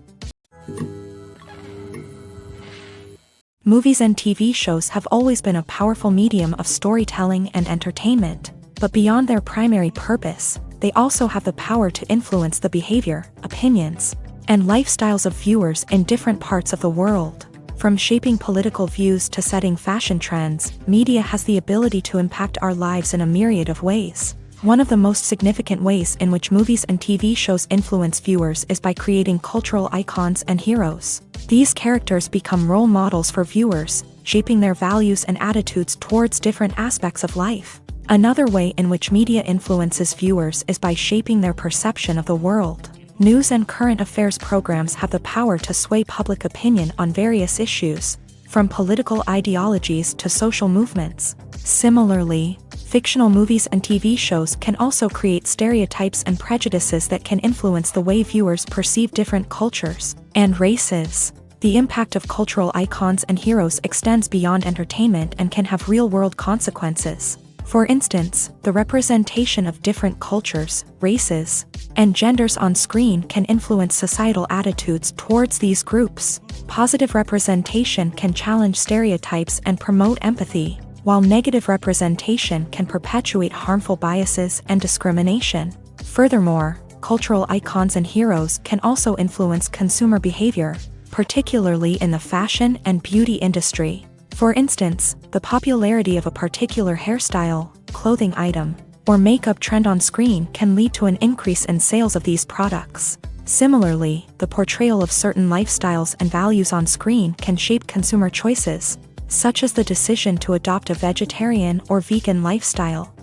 Movies and TV shows have always been a powerful medium of storytelling and entertainment, but beyond their primary purpose, they also have the power to influence the behavior, opinions, and lifestyles of viewers in different parts of the world. From shaping political views to setting fashion trends, media has the ability to impact our lives in a myriad of ways. One of the most significant ways in which movies and TV shows influence viewers is by creating cultural icons and heroes. These characters become role models for viewers, shaping their values and attitudes towards different aspects of life. Another way in which media influences viewers is by shaping their perception of the world. News and current affairs programs have the power to sway public opinion on various issues, from political ideologies to social movements. Similarly, fictional movies and TV shows can also create stereotypes and prejudices that can influence the way viewers perceive different cultures and races. The impact of cultural icons and heroes extends beyond entertainment and can have real-world consequences. For instance, the representation of different cultures, races, and genders on screen can influence societal attitudes towards these groups. Positive representation can challenge stereotypes and promote empathy, while negative representation can perpetuate harmful biases and discrimination. Furthermore, cultural icons and heroes can also influence consumer behavior, particularly in the fashion and beauty industry. For instance, the popularity of a particular hairstyle, clothing item, or makeup trend on screen can lead to an increase in sales of these products. Similarly, the portrayal of certain lifestyles and values on screen can shape consumer choices, such as the decision to adopt a vegetarian or vegan lifestyle.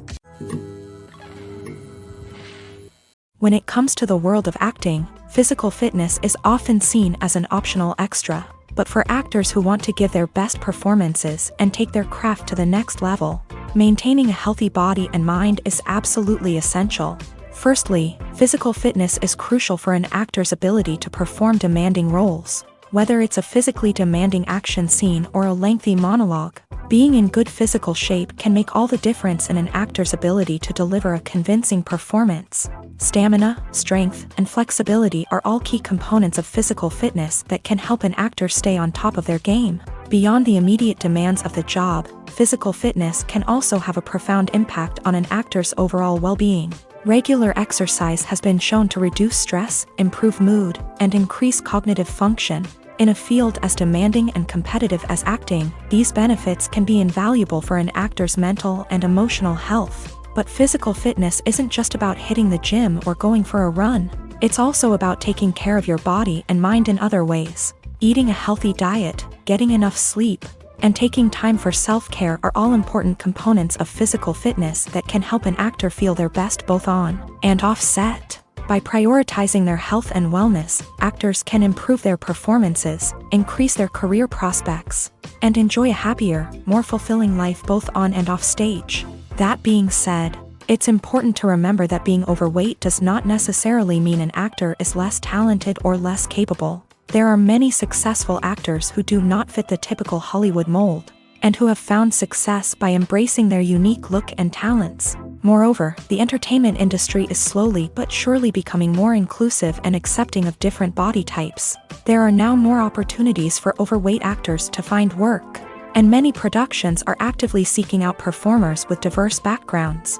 When it comes to the world of acting, physical fitness is often seen as an optional extra. But for actors who want to give their best performances and take their craft to the next level, maintaining a healthy body and mind is absolutely essential. Firstly, physical fitness is crucial for an actor's ability to perform demanding roles. Whether it's a physically demanding action scene or a lengthy monologue, being in good physical shape can make all the difference in an actor's ability to deliver a convincing performance. Stamina, strength, and flexibility are all key components of physical fitness that can help an actor stay on top of their game. Beyond the immediate demands of the job, physical fitness can also have a profound impact on an actor's overall well-being. Regular exercise has been shown to reduce stress, improve mood, and increase cognitive function. In a field as demanding and competitive as acting, these benefits can be invaluable for an actor's mental and emotional health. But physical fitness isn't just about hitting the gym or going for a run. It's also about taking care of your body and mind in other ways. Eating a healthy diet, getting enough sleep, and taking time for self-care are all important components of physical fitness that can help an actor feel their best both on and off set. By prioritizing their health and wellness, actors can improve their performances, increase their career prospects, and enjoy a happier, more fulfilling life both on and off stage. That being said, it's important to remember that being overweight does not necessarily mean an actor is less talented or less capable. There are many successful actors who do not fit the typical Hollywood mold, and who have found success by embracing their unique look and talents. Moreover, the entertainment industry is slowly but surely becoming more inclusive and accepting of different body types. There are now more opportunities for overweight actors to find work, and many productions are actively seeking out performers with diverse backgrounds.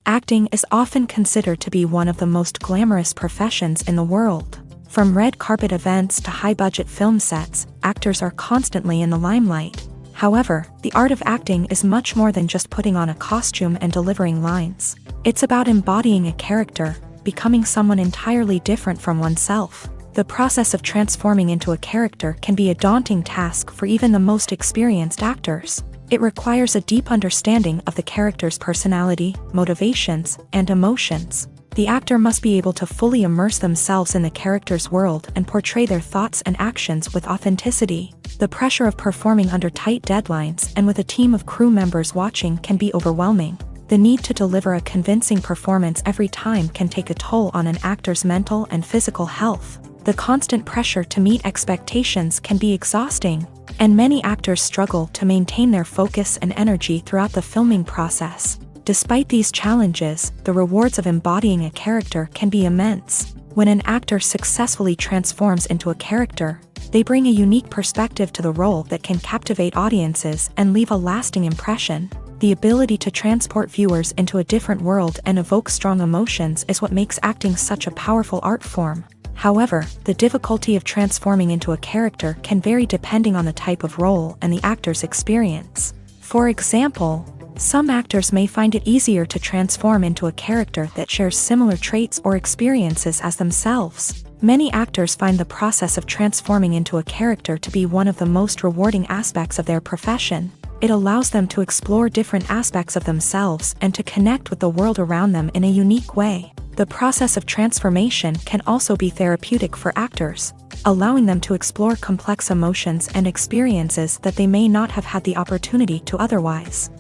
Acting is often considered to be one of the most glamorous professions in the world. From red carpet events to high-budget film sets, actors are constantly in the limelight. However, the art of acting is much more than just putting on a costume and delivering lines. It's about embodying a character, becoming someone entirely different from oneself. The process of transforming into a character can be a daunting task for even the most experienced actors. It requires a deep understanding of the character's personality, motivations, and emotions. The actor must be able to fully immerse themselves in the character's world and portray their thoughts and actions with authenticity. The pressure of performing under tight deadlines and with a team of crew members watching can be overwhelming. The need to deliver a convincing performance every time can take a toll on an actor's mental and physical health. The constant pressure to meet expectations can be exhausting, and many actors struggle to maintain their focus and energy throughout the filming process. Despite these challenges, the rewards of embodying a character can be immense. When an actor successfully transforms into a character, they bring a unique perspective to the role that can captivate audiences and leave a lasting impression. The ability to transport viewers into a different world and evoke strong emotions is what makes acting such a powerful art form. However, the difficulty of transforming into a character can vary depending on the type of role and the actor's experience. For example, some actors may find it easier to transform into a character that shares similar traits or experiences as themselves. Many actors find the process of transforming into a character to be one of the most rewarding aspects of their profession. It allows them to explore different aspects of themselves and to connect with the world around them in a unique way. The process of transformation can also be therapeutic for actors, allowing them to explore complex emotions and experiences that they may not have had the opportunity to otherwise.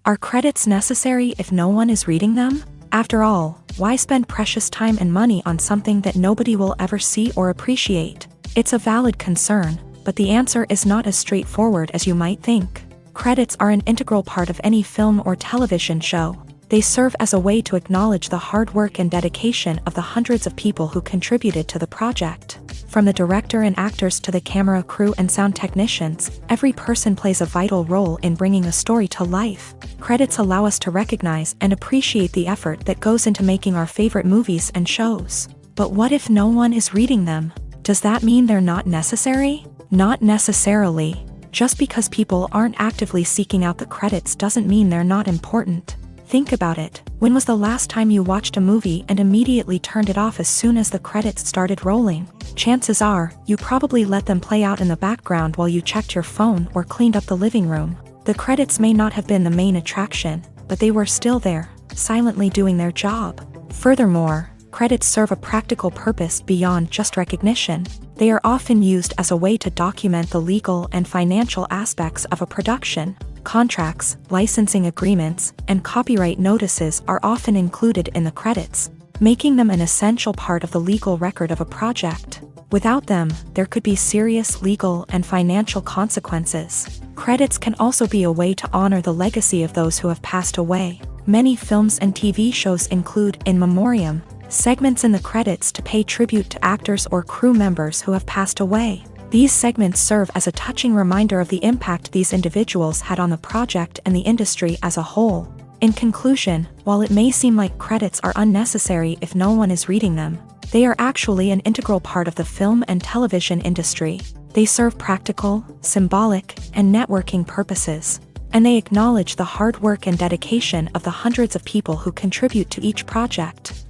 Are credits necessary if no one is reading them? After all, why spend precious time and money on something that nobody will ever see or appreciate? It's a valid concern, but the answer is not as straightforward as you might think. Credits are an integral part of any film or television show. They serve as a way to acknowledge the hard work and dedication of the hundreds of people who contributed to the project. From the director and actors to the camera crew and sound technicians, every person plays a vital role in bringing a story to life. Credits allow us to recognize and appreciate the effort that goes into making our favorite movies and shows. But what if no one is reading them? Does that mean they're not necessary? Not necessarily. Just because people aren't actively seeking out the credits doesn't mean they're not important. Think about it. When was the last time you watched a movie and immediately turned it off as soon as the credits started rolling? Chances are, you probably let them play out in the background while you checked your phone or cleaned up the living room. The credits may not have been the main attraction, but they were still there, silently doing their job. Furthermore, credits serve a practical purpose beyond just recognition. They are often used as a way to document the legal and financial aspects of a production. Contracts, licensing agreements, and copyright notices are often included in the credits, making them an essential part of the legal record of a project. Without them, there could be serious legal and financial consequences. Credits can also be a way to honor the legacy of those who have passed away. Many films and TV shows include in memoriam segments in the credits to pay tribute to actors or crew members who have passed away. These segments serve as a touching reminder of the impact these individuals had on the project and the industry as a whole. In conclusion, while it may seem like credits are unnecessary if no one is reading them, they are actually an integral part of the film and television industry. They serve practical, symbolic, and networking purposes, and they acknowledge the hard work and dedication of the hundreds of people who contribute to each project.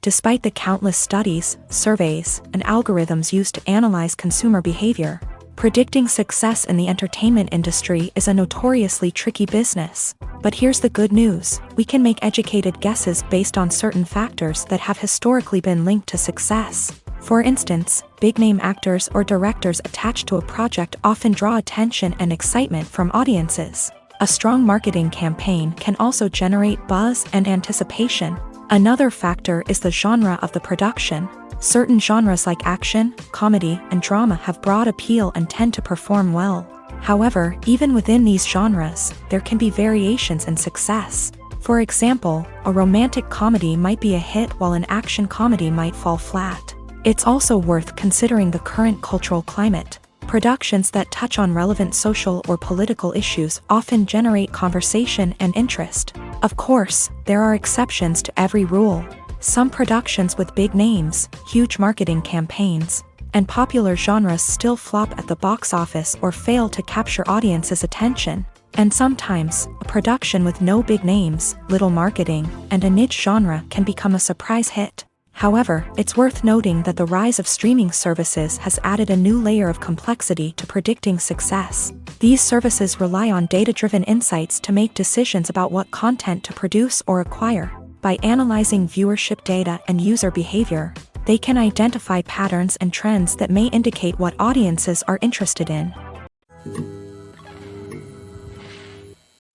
Despite the countless studies, surveys, and algorithms used to analyze consumer behavior, predicting success in the entertainment industry is a notoriously tricky business. But here's the good news: we can make educated guesses based on certain factors that have historically been linked to success. For instance, big-name actors or directors attached to a project often draw attention and excitement from audiences. A strong marketing campaign can also generate buzz and anticipation. Another factor is the genre of the production. Certain genres like action, comedy, and drama have broad appeal and tend to perform well. However, even within these genres, there can be variations in success. For example, a romantic comedy might be a hit while an action comedy might fall flat. It's also worth considering the current cultural climate. Productions that touch on relevant social or political issues often generate conversation and interest. Of course, there are exceptions to every rule. Some productions with big names, huge marketing campaigns, and popular genres still flop at the box office or fail to capture audiences' attention. And sometimes, a production with no big names, little marketing, and a niche genre can become a surprise hit. However, it's worth noting that the rise of streaming services has added a new layer of complexity to predicting success. These services rely on data-driven insights to make decisions about what content to produce or acquire. By analyzing viewership data and user behavior, they can identify patterns and trends that may indicate what audiences are interested in.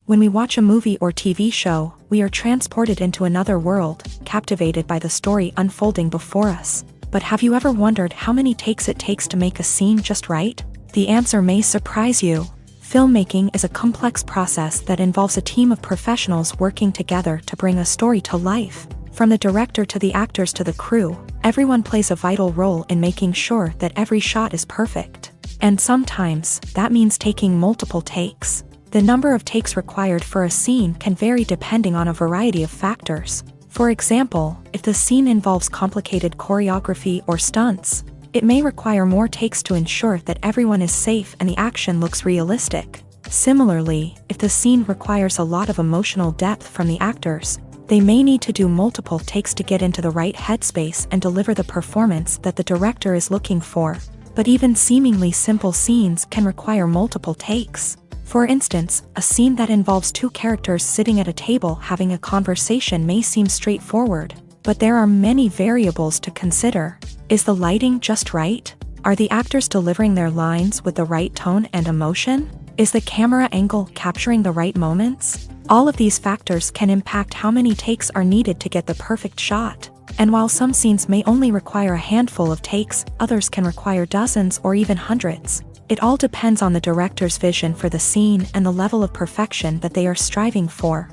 When we watch a movie or TV show, we are transported into another world, captivated by the story unfolding before us. But have you ever wondered how many takes it takes to make a scene just right? The answer may surprise you. Filmmaking is a complex process that involves a team of professionals working together to bring a story to life. From the director to the actors to the crew, everyone plays a vital role in making sure that every shot is perfect. And sometimes, that means taking multiple takes. The number of takes required for a scene can vary depending on a variety of factors. For example, if the scene involves complicated choreography or stunts, it may require more takes to ensure that everyone is safe and the action looks realistic. Similarly, if the scene requires a lot of emotional depth from the actors, they may need to do multiple takes to get into the right headspace and deliver the performance that the director is looking for. But even seemingly simple scenes can require multiple takes. For instance, a scene that involves two characters sitting at a table having a conversation may seem straightforward, but there are many variables to consider. Is the lighting just right? Are the actors delivering their lines with the right tone and emotion? Is the camera angle capturing the right moments? All of these factors can impact how many takes are needed to get the perfect shot. And while some scenes may only require a handful of takes, others can require dozens or even hundreds. It all depends on the director's vision for the scene and the level of perfection that they are striving for.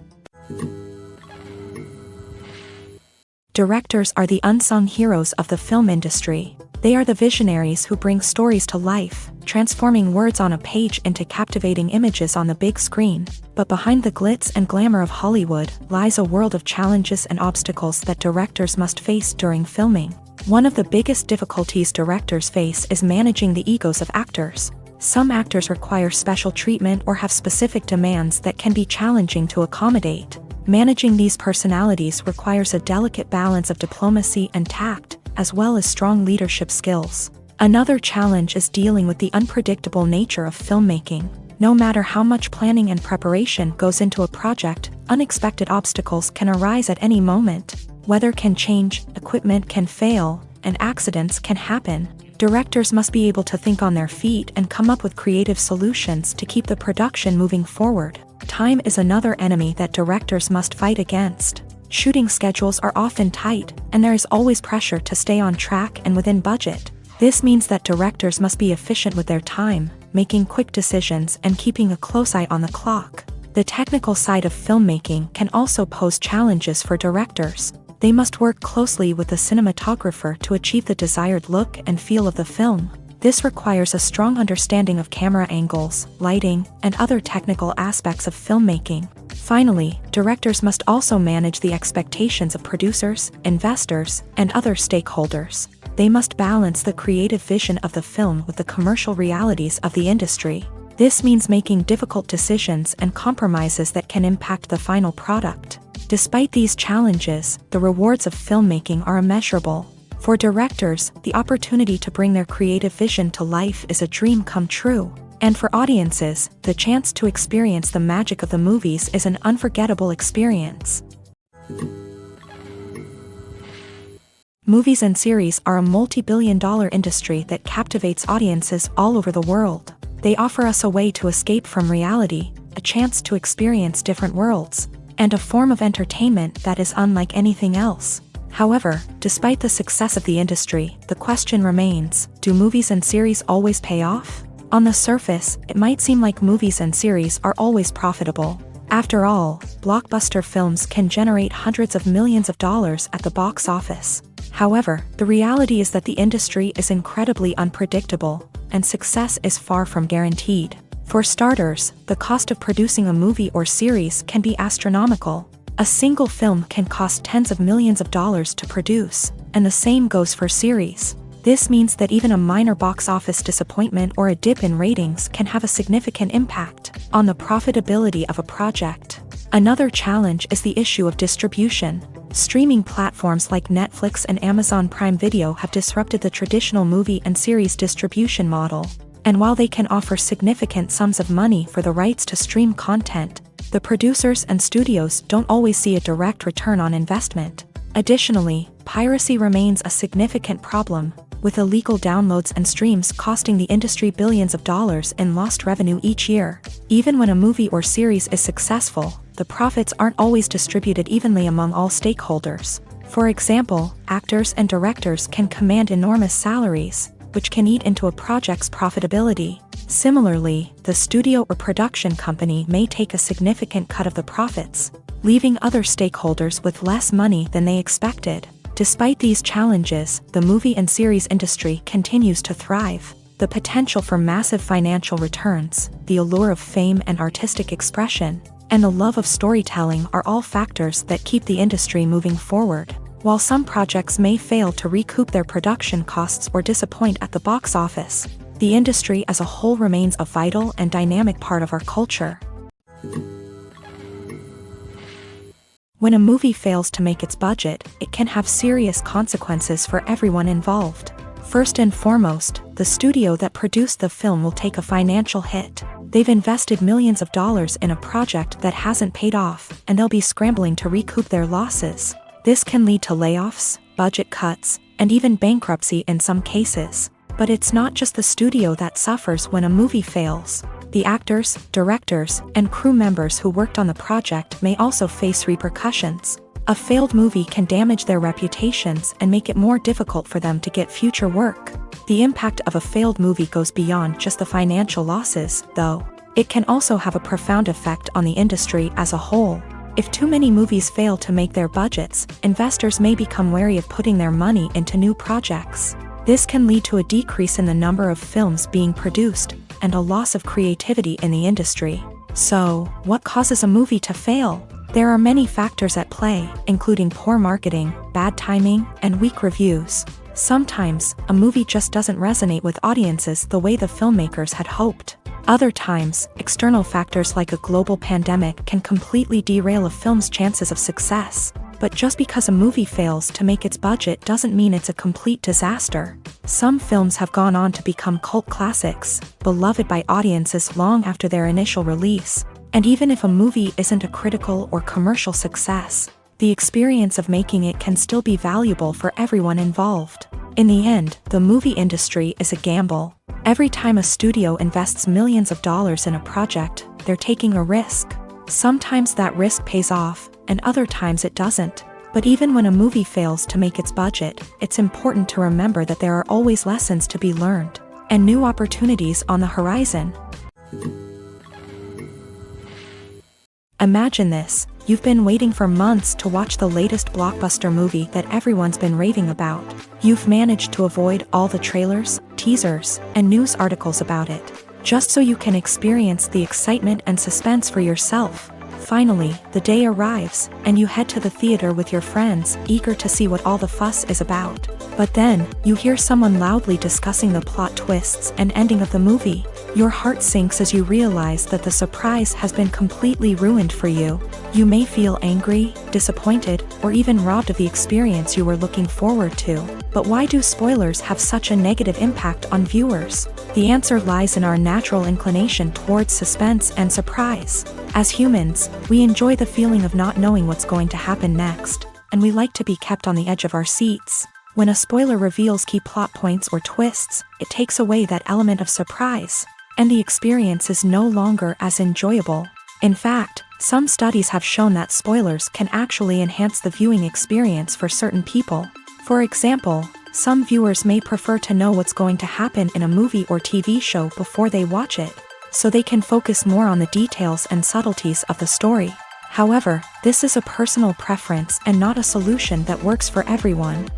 Directors are the unsung heroes of the film industry. They are the visionaries who bring stories to life, transforming words on a page into captivating images on the big screen. But behind the glitz and glamour of Hollywood lies a world of challenges and obstacles that directors must face during filming. One of the biggest difficulties directors face is managing the egos of actors. Some actors require special treatment or have specific demands that can be challenging to accommodate. Managing these personalities requires a delicate balance of diplomacy and tact, as well as strong leadership skills. Another challenge is dealing with the unpredictable nature of filmmaking. No matter how much planning and preparation goes into a project, unexpected obstacles can arise at any moment. Weather can change, equipment can fail, and accidents can happen. Directors must be able to think on their feet and come up with creative solutions to keep the production moving forward. Time is another enemy that directors must fight against. Shooting schedules are often tight, and there is always pressure to stay on track and within budget. This means that directors must be efficient with their time, making quick decisions and keeping a close eye on the clock. The technical side of filmmaking can also pose challenges for directors. They must work closely with the cinematographer to achieve the desired look and feel of the film. This requires a strong understanding of camera angles, lighting, and other technical aspects of filmmaking. Finally, directors must also manage the expectations of producers, investors, and other stakeholders. They must balance the creative vision of the film with the commercial realities of the industry. This means making difficult decisions and compromises that can impact the final product. Despite these challenges, the rewards of filmmaking are immeasurable. For directors, the opportunity to bring their creative vision to life is a dream come true. And for audiences, the chance to experience the magic of the movies is an unforgettable experience. Movies and series are a multi-billion-dollar industry that captivates audiences all over the world. They offer us a way to escape from reality, a chance to experience different worlds, and a form of entertainment that is unlike anything else. However, despite the success of the industry, the question remains, do movies and series always pay off? On the surface, it might seem like movies and series are always profitable. After all, blockbuster films can generate hundreds of millions of dollars at the box office. However, the reality is that the industry is incredibly unpredictable, and success is far from guaranteed. For starters, the cost of producing a movie or series can be astronomical. A single film can cost tens of millions of dollars to produce, and the same goes for series. This means that even a minor box office disappointment or a dip in ratings can have a significant impact on the profitability of a project. Another challenge is the issue of distribution. Streaming platforms like Netflix and Amazon Prime Video have disrupted the traditional movie and series distribution model. And while they can offer significant sums of money for the rights to stream content, the producers and studios don't always see a direct return on investment. Additionally, piracy remains a significant problem, with illegal downloads and streams costing the industry billions of dollars in lost revenue each year. Even when a movie or series is successful, the profits aren't always distributed evenly among all stakeholders. For example, actors and directors can command enormous salaries, which can eat into a project's profitability. Similarly, the studio or production company may take a significant cut of the profits, leaving other stakeholders with less money than they expected. Despite these challenges, the movie and series industry continues to thrive. The potential for massive financial returns, the allure of fame and artistic expression, and the love of storytelling are all factors that keep the industry moving forward. While some projects may fail to recoup their production costs or disappoint at the box office, the industry as a whole remains a vital and dynamic part of our culture. When a movie fails to make its budget, it can have serious consequences for everyone involved. First and foremost, the studio that produced the film will take a financial hit. They've invested millions of dollars in a project that hasn't paid off, and they'll be scrambling to recoup their losses. This can lead to layoffs, budget cuts, and even bankruptcy in some cases. But it's not just the studio that suffers when a movie fails. The actors, directors, and crew members who worked on the project may also face repercussions. A failed movie can damage their reputations and make it more difficult for them to get future work. The impact of a failed movie goes beyond just the financial losses, though. It can also have a profound effect on the industry as a whole. If too many movies fail to make their budgets, investors may become wary of putting their money into new projects. This can lead to a decrease in the number of films being produced, and a loss of creativity in the industry. So, what causes a movie to fail? There are many factors at play, including poor marketing, bad timing, and weak reviews. Sometimes, a movie just doesn't resonate with audiences the way the filmmakers had hoped. Other times, external factors like a global pandemic can completely derail a film's chances of success. But just because a movie fails to make its budget doesn't mean it's a complete disaster. Some films have gone on to become cult classics, beloved by audiences long after their initial release. And even if a movie isn't a critical or commercial success, the experience of making it can still be valuable for everyone involved. In the end, the movie industry is a gamble. Every time a studio invests millions of dollars in a project, they're taking a risk. Sometimes that risk pays off, and other times it doesn't. But even when a movie fails to make its budget, it's important to remember that there are always lessons to be learned, and new opportunities on the horizon. Imagine this: you've been waiting for months to watch the latest blockbuster movie that everyone's been raving about. You've managed to avoid all the trailers, teasers, and news articles about it, just so you can experience the excitement and suspense for yourself. Finally, the day arrives, and you head to the theater with your friends, eager to see what all the fuss is about. But then, you hear someone loudly discussing the plot twists and ending of the movie. Your heart sinks as you realize that the surprise has been completely ruined for you. You may feel angry, disappointed, or even robbed of the experience you were looking forward to. But why do spoilers have such a negative impact on viewers? The answer lies in our natural inclination towards suspense and surprise. As humans, we enjoy the feeling of not knowing what's going to happen next, and we like to be kept on the edge of our seats. When a spoiler reveals key plot points or twists, it takes away that element of surprise, and the experience is no longer as enjoyable. In fact, some studies have shown that spoilers can actually enhance the viewing experience for certain people. For example, some viewers may prefer to know what's going to happen in a movie or TV show before they watch it, so they can focus more on the details and subtleties of the story. However, this is a personal preference and not a solution that works for everyone.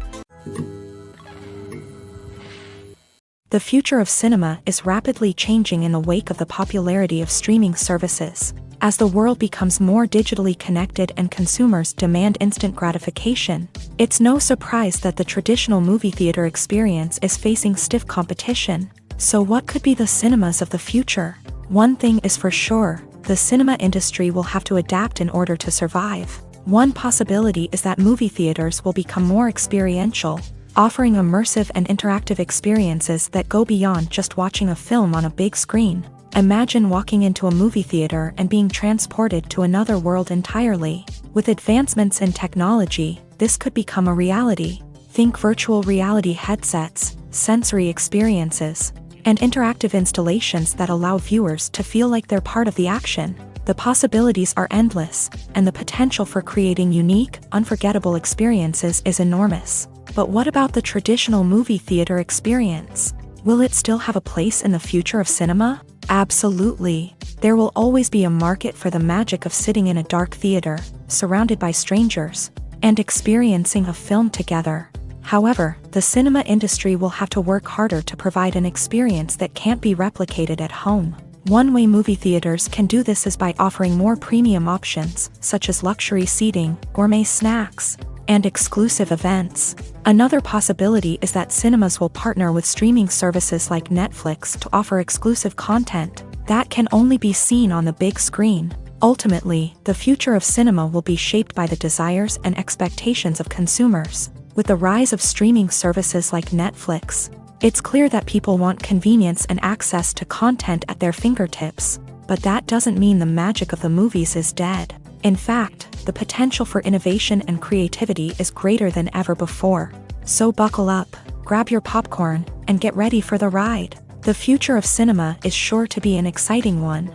The future of cinema is rapidly changing in the wake of the popularity of streaming services. As the world becomes more digitally connected and consumers demand instant gratification, it's no surprise that the traditional movie theater experience is facing stiff competition. So what could be the cinemas of the future? One thing is for sure, the cinema industry will have to adapt in order to survive. One possibility is that movie theaters will become more experiential, offering immersive and interactive experiences that go beyond just watching a film on a big screen. Imagine walking into a movie theater and being transported to another world entirely. With advancements in technology, this could become a reality. Think virtual reality headsets, sensory experiences, and interactive installations that allow viewers to feel like they're part of the action. The possibilities are endless, and the potential for creating unique, unforgettable experiences is enormous. But what about the traditional movie theater experience? Will it still have a place in the future of cinema? Absolutely. There will always be a market for the magic of sitting in a dark theater, surrounded by strangers, and experiencing a film together. However, the cinema industry will have to work harder to provide an experience that can't be replicated at home. One way movie theaters can do this is by offering more premium options, such as luxury seating, gourmet snacks, and exclusive events. Another possibility is that cinemas will partner with streaming services like Netflix to offer exclusive content that can only be seen on the big screen. Ultimately, the future of cinema will be shaped by the desires and expectations of consumers. With the rise of streaming services like Netflix, it's clear that people want convenience and access to content at their fingertips. But that doesn't mean the magic of the movies is dead. In fact, the potential for innovation and creativity is greater than ever before. So buckle up, grab your popcorn, and get ready for the ride. The future of cinema is sure to be an exciting one.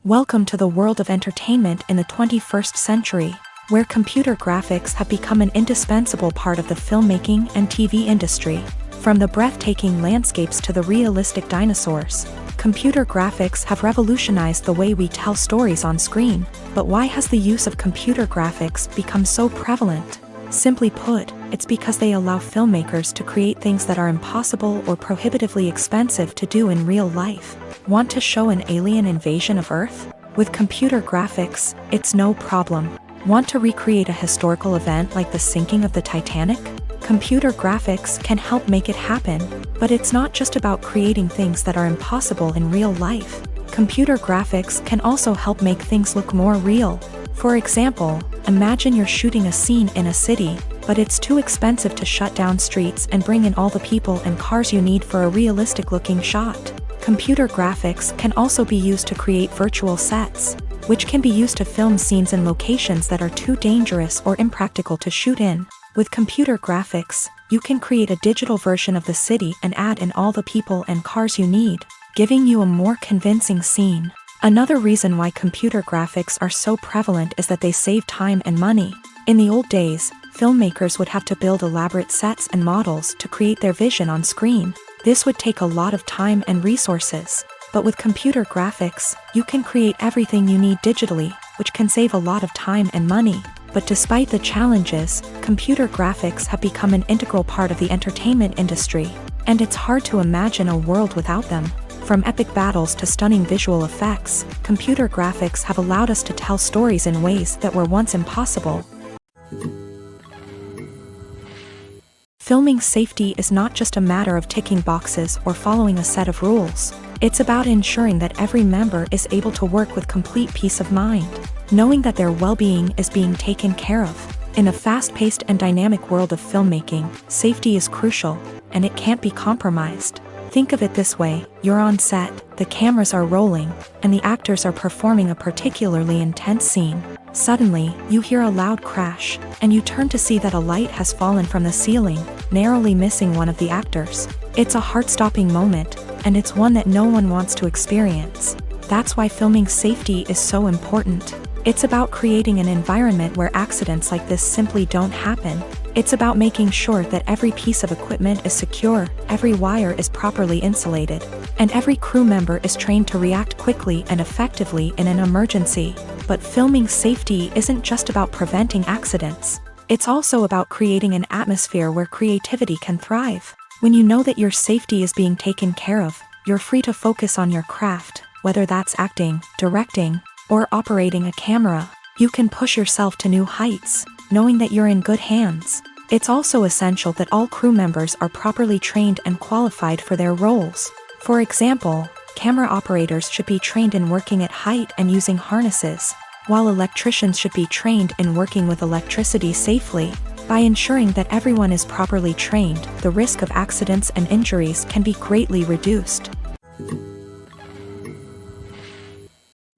Welcome to the world of entertainment in the 21st century, where computer graphics have become an indispensable part of the filmmaking and TV industry. From the breathtaking landscapes to the realistic dinosaurs, computer graphics have revolutionized the way we tell stories on screen. But why has the use of computer graphics become so prevalent? Simply put, it's because they allow filmmakers to create things that are impossible or prohibitively expensive to do in real life. Want to show an alien invasion of Earth? With computer graphics, it's no problem. Want to recreate a historical event like the sinking of the Titanic? Computer graphics can help make it happen, but it's not just about creating things that are impossible in real life. Computer graphics can also help make things look more real. For example, imagine you're shooting a scene in a city, but it's too expensive to shut down streets and bring in all the people and cars you need for a realistic-looking shot. Computer graphics can also be used to create virtual sets, which can be used to film scenes in locations that are too dangerous or impractical to shoot in. With computer graphics, you can create a digital version of the city and add in all the people and cars you need, giving you a more convincing scene. Another reason why computer graphics are so prevalent is that they save time and money. In the old days, filmmakers would have to build elaborate sets and models to create their vision on screen. This would take a lot of time and resources. But with computer graphics, you can create everything you need digitally, which can save a lot of time and money. But despite the challenges, computer graphics have become an integral part of the entertainment industry, and it's hard to imagine a world without them. From epic battles to stunning visual effects, computer graphics have allowed us to tell stories in ways that were once impossible. Filming safety is not just a matter of ticking boxes or following a set of rules. It's about ensuring that every member is able to work with complete peace of mind, knowing that their well-being is being taken care of. In a fast-paced and dynamic world of filmmaking, safety is crucial, and it can't be compromised. Think of it this way: you're on set, the cameras are rolling, and the actors are performing a particularly intense scene. Suddenly, you hear a loud crash, and you turn to see that a light has fallen from the ceiling, narrowly missing one of the actors. It's a heart-stopping moment, and it's one that no one wants to experience. That's why filming safety is so important. It's about creating an environment where accidents like this simply don't happen. It's about making sure that every piece of equipment is secure, every wire is properly insulated, and every crew member is trained to react quickly and effectively in an emergency. But filming safety isn't just about preventing accidents. It's also about creating an atmosphere where creativity can thrive. When you know that your safety is being taken care of, you're free to focus on your craft, whether that's acting, directing, or operating a camera. You can push yourself to new heights, knowing that you're in good hands. It's also essential that all crew members are properly trained and qualified for their roles. For example, Camera operators should be trained in working at height and using harnesses, while electricians should be trained in working with electricity safely. By ensuring that everyone is properly trained, the risk of accidents and injuries can be greatly reduced.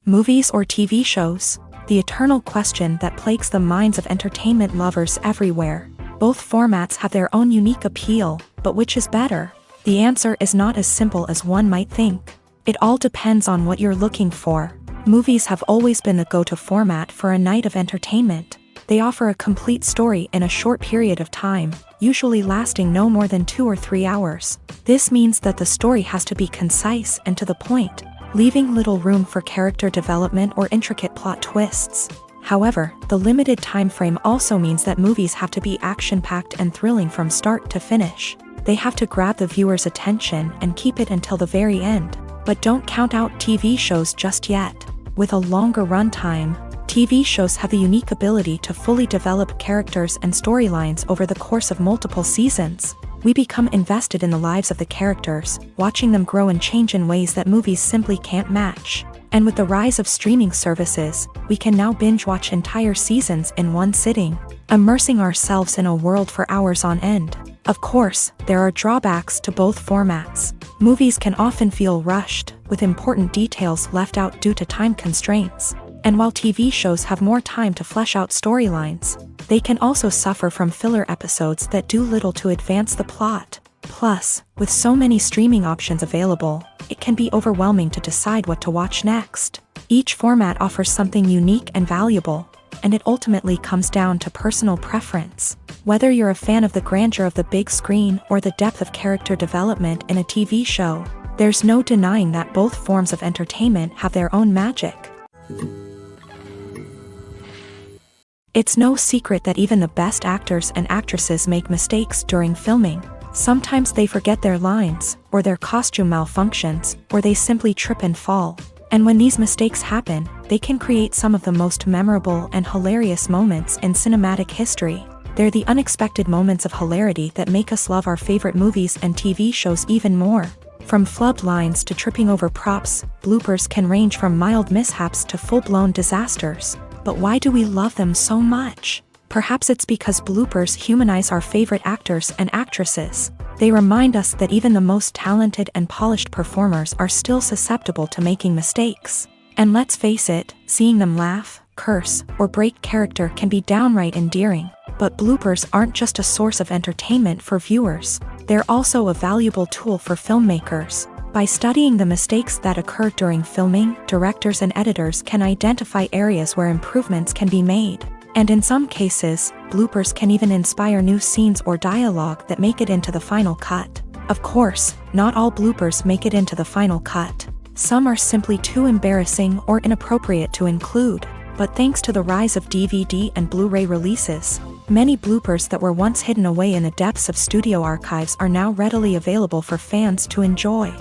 Movies or TV shows? The eternal question that plagues the minds of entertainment lovers everywhere. Both formats have their own unique appeal, but which is better? The answer is not as simple as one might think. It all depends on what you're looking for. Movies have always been the go-to format for a night of entertainment. They offer a complete story in a short period of time, usually lasting no more than 2 or 3 hours. This means that the story has to be concise and to the point, leaving little room for character development or intricate plot twists. However, the limited time frame also means that movies have to be action-packed and thrilling from start to finish. They have to grab the viewer's attention and keep it until the very end. But don't count out TV shows just yet. With a longer runtime, TV shows have the unique ability to fully develop characters and storylines over the course of multiple seasons. We become invested in the lives of the characters, watching them grow and change in ways that movies simply can't match. And with the rise of streaming services, we can now binge-watch entire seasons in one sitting, immersing ourselves in a world for hours on end. Of course, there are drawbacks to both formats. Movies can often feel rushed, with important details left out due to time constraints. And while TV shows have more time to flesh out storylines, they can also suffer from filler episodes that do little to advance the plot. Plus, with so many streaming options available, it can be overwhelming to decide what to watch next. Each format offers something unique and valuable, and it ultimately comes down to personal preference. Whether you're a fan of the grandeur of the big screen or the depth of character development in a TV show, there's no denying that both forms of entertainment have their own magic. It's no secret that even the best actors and actresses make mistakes during filming. Sometimes they forget their lines, or their costume malfunctions, or they simply trip and fall. And when these mistakes happen, they can create some of the most memorable and hilarious moments in cinematic history. They're the unexpected moments of hilarity that make us love our favorite movies and TV shows even more. From flubbed lines to tripping over props, bloopers can range from mild mishaps to full-blown disasters. But why do we love them so much? Perhaps it's because bloopers humanize our favorite actors and actresses. They remind us that even the most talented and polished performers are still susceptible to making mistakes. And let's face it, seeing them laugh, curse, or break character can be downright endearing. But bloopers aren't just a source of entertainment for viewers. They're also a valuable tool for filmmakers. By studying the mistakes that occur during filming, directors and editors can identify areas where improvements can be made. And in some cases, bloopers can even inspire new scenes or dialogue that make it into the final cut. Of course, not all bloopers make it into the final cut. Some are simply too embarrassing or inappropriate to include. But thanks to the rise of DVD and Blu-ray releases, many bloopers that were once hidden away in the depths of studio archives are now readily available for fans to enjoy.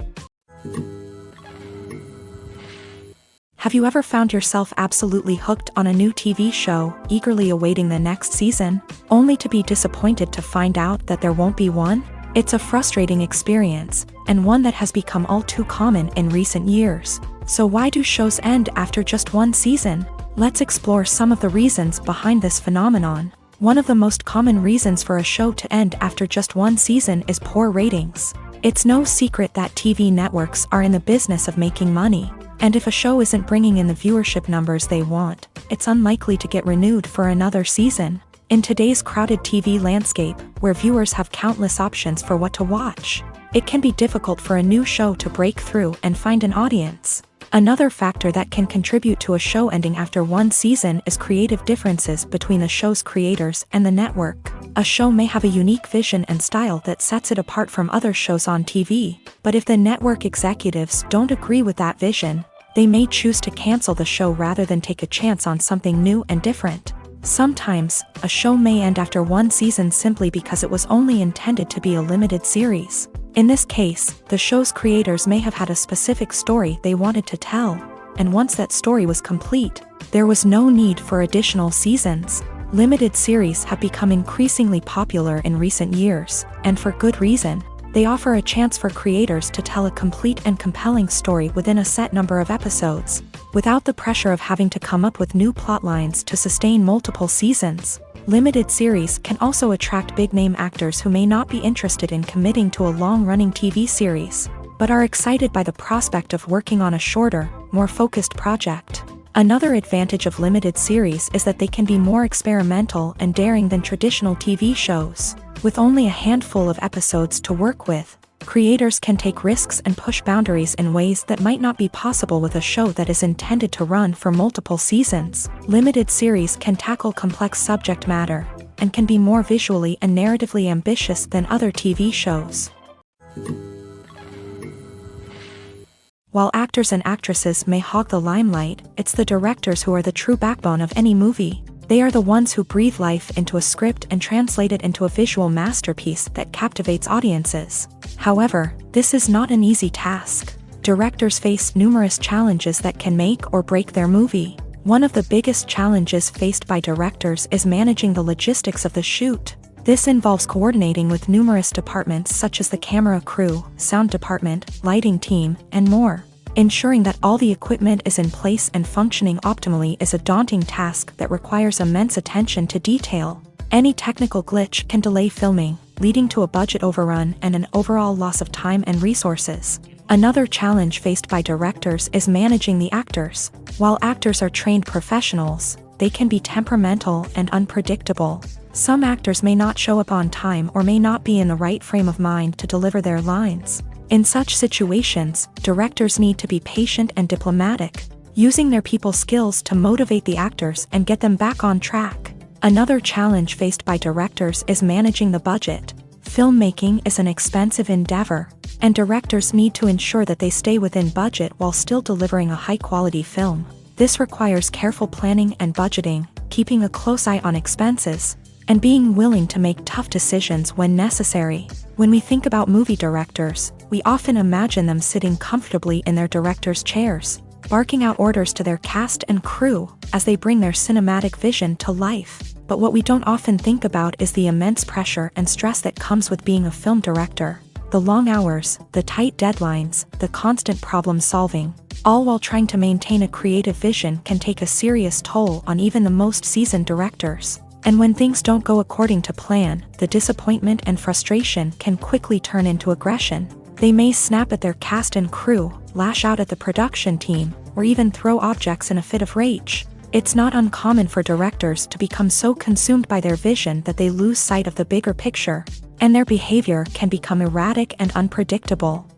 Have you ever found yourself absolutely hooked on a new TV show, eagerly awaiting the next season, only to be disappointed to find out that there won't be one? It's a frustrating experience, and one that has become all too common in recent years. So why do shows end after just one season? Let's explore some of the reasons behind this phenomenon. One of the most common reasons for a show to end after just one season is poor ratings. It's no secret that TV networks are in the business of making money. And if a show isn't bringing in the viewership numbers they want, it's unlikely to get renewed for another season. In today's crowded TV landscape, where viewers have countless options for what to watch, it can be difficult for a new show to break through and find an audience. Another factor that can contribute to a show ending after one season is creative differences between the show's creators and the network. A show may have a unique vision and style that sets it apart from other shows on TV, but if the network executives don't agree with that vision, they may choose to cancel the show rather than take a chance on something new and different. Sometimes, a show may end after one season simply because it was only intended to be a limited series. In this case, the show's creators may have had a specific story they wanted to tell, and once that story was complete, there was no need for additional seasons. Limited series have become increasingly popular in recent years, and for good reason. They offer a chance for creators to tell a complete and compelling story within a set number of episodes, without the pressure of having to come up with new plotlines to sustain multiple seasons. Limited series can also attract big-name actors who may not be interested in committing to a long-running TV series, but are excited by the prospect of working on a shorter, more focused project. Another advantage of limited series is that they can be more experimental and daring than traditional TV shows. With only a handful of episodes to work with, creators can take risks and push boundaries in ways that might not be possible with a show that is intended to run for multiple seasons. Limited series can tackle complex subject matter, and can be more visually and narratively ambitious than other TV shows. While actors and actresses may hog the limelight, it's the directors who are the true backbone of any movie. They are the ones who breathe life into a script and translate it into a visual masterpiece that captivates audiences. However, this is not an easy task. Directors face numerous challenges that can make or break their movie. One of the biggest challenges faced by directors is managing the logistics of the shoot. This involves coordinating with numerous departments such as the camera crew, sound department, lighting team, and more. Ensuring that all the equipment is in place and functioning optimally is a daunting task that requires immense attention to detail. Any technical glitch can delay filming, leading to a budget overrun and an overall loss of time and resources. Another challenge faced by directors is managing the actors. While actors are trained professionals, they can be temperamental and unpredictable. Some actors may not show up on time or may not be in the right frame of mind to deliver their lines. In such situations, directors need to be patient and diplomatic, using their people skills to motivate the actors and get them back on track. Another challenge faced by directors is managing the budget. Filmmaking is an expensive endeavor, and directors need to ensure that they stay within budget while still delivering a high-quality film. This requires careful planning and budgeting, keeping a close eye on expenses, and being willing to make tough decisions when necessary. When we think about movie directors, we often imagine them sitting comfortably in their director's chairs, barking out orders to their cast and crew as they bring their cinematic vision to life. But what we don't often think about is the immense pressure and stress that comes with being a film director. The long hours, the tight deadlines, the constant problem solving, all while trying to maintain a creative vision can take a serious toll on even the most seasoned directors. And when things don't go according to plan, the disappointment and frustration can quickly turn into aggression. They may snap at their cast and crew, lash out at the production team, or even throw objects in a fit of rage. It's not uncommon for directors to become so consumed by their vision that they lose sight of the bigger picture, and their behavior can become erratic and unpredictable.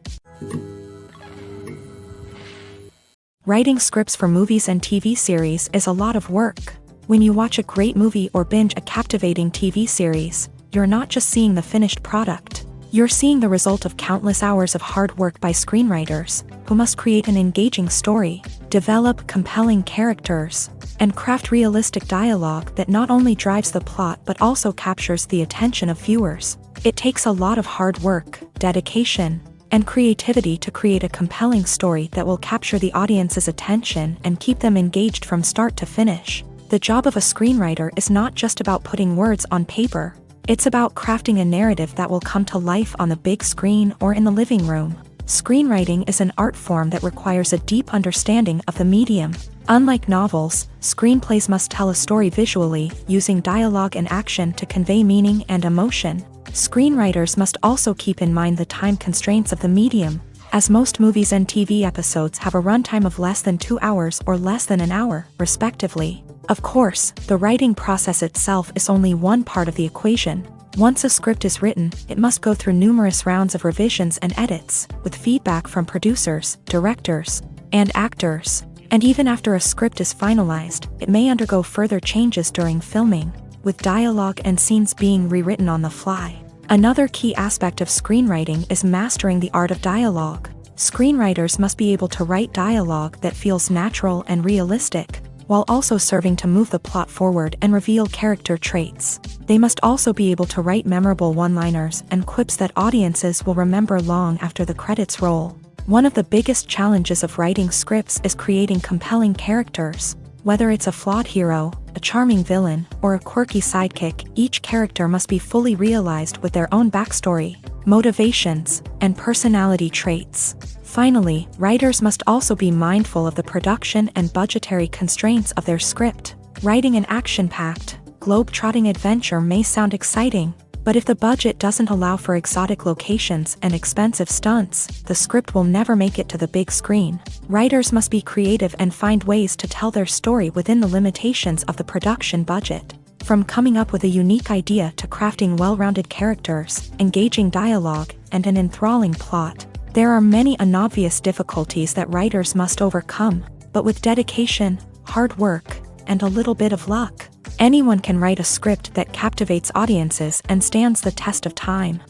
Writing scripts for movies and TV series is a lot of work. When you watch a great movie or binge a captivating TV series, you're not just seeing the finished product. You're seeing the result of countless hours of hard work by screenwriters, who must create an engaging story, develop compelling characters, and craft realistic dialogue that not only drives the plot but also captures the attention of viewers. It takes a lot of hard work, dedication, and creativity to create a compelling story that will capture the audience's attention and keep them engaged from start to finish. The job of a screenwriter is not just about putting words on paper. It's about crafting a narrative that will come to life on the big screen or in the living room. Screenwriting is an art form that requires a deep understanding of the medium. Unlike novels, screenplays must tell a story visually, using dialogue and action to convey meaning and emotion. Screenwriters must also keep in mind the time constraints of the medium, as most movies and TV episodes have a runtime of less than 2 hours or less than an hour, respectively. Of course, the writing process itself is only one part of the equation. Once a script is written, it must go through numerous rounds of revisions and edits, with feedback from producers, directors, and actors. And even after a script is finalized, it may undergo further changes during filming, with dialogue and scenes being rewritten on the fly. Another key aspect of screenwriting is mastering the art of dialogue. Screenwriters must be able to write dialogue that feels natural and realistic, while also serving to move the plot forward and reveal character traits. They must also be able to write memorable one-liners and quips that audiences will remember long after the credits roll. One of the biggest challenges of writing scripts is creating compelling characters. Whether it's a flawed hero, a charming villain, or a quirky sidekick, each character must be fully realized with their own backstory, motivations, and personality traits. Finally, writers must also be mindful of the production and budgetary constraints of their script. Writing an action-packed, globe-trotting adventure may sound exciting, but if the budget doesn't allow for exotic locations and expensive stunts, the script will never make it to the big screen. Writers must be creative and find ways to tell their story within the limitations of the production budget. From coming up with a unique idea to crafting well-rounded characters, engaging dialogue, and an enthralling plot, there are many unobvious difficulties that writers must overcome, but with dedication, hard work, and a little bit of luck, anyone can write a script that captivates audiences and stands the test of time.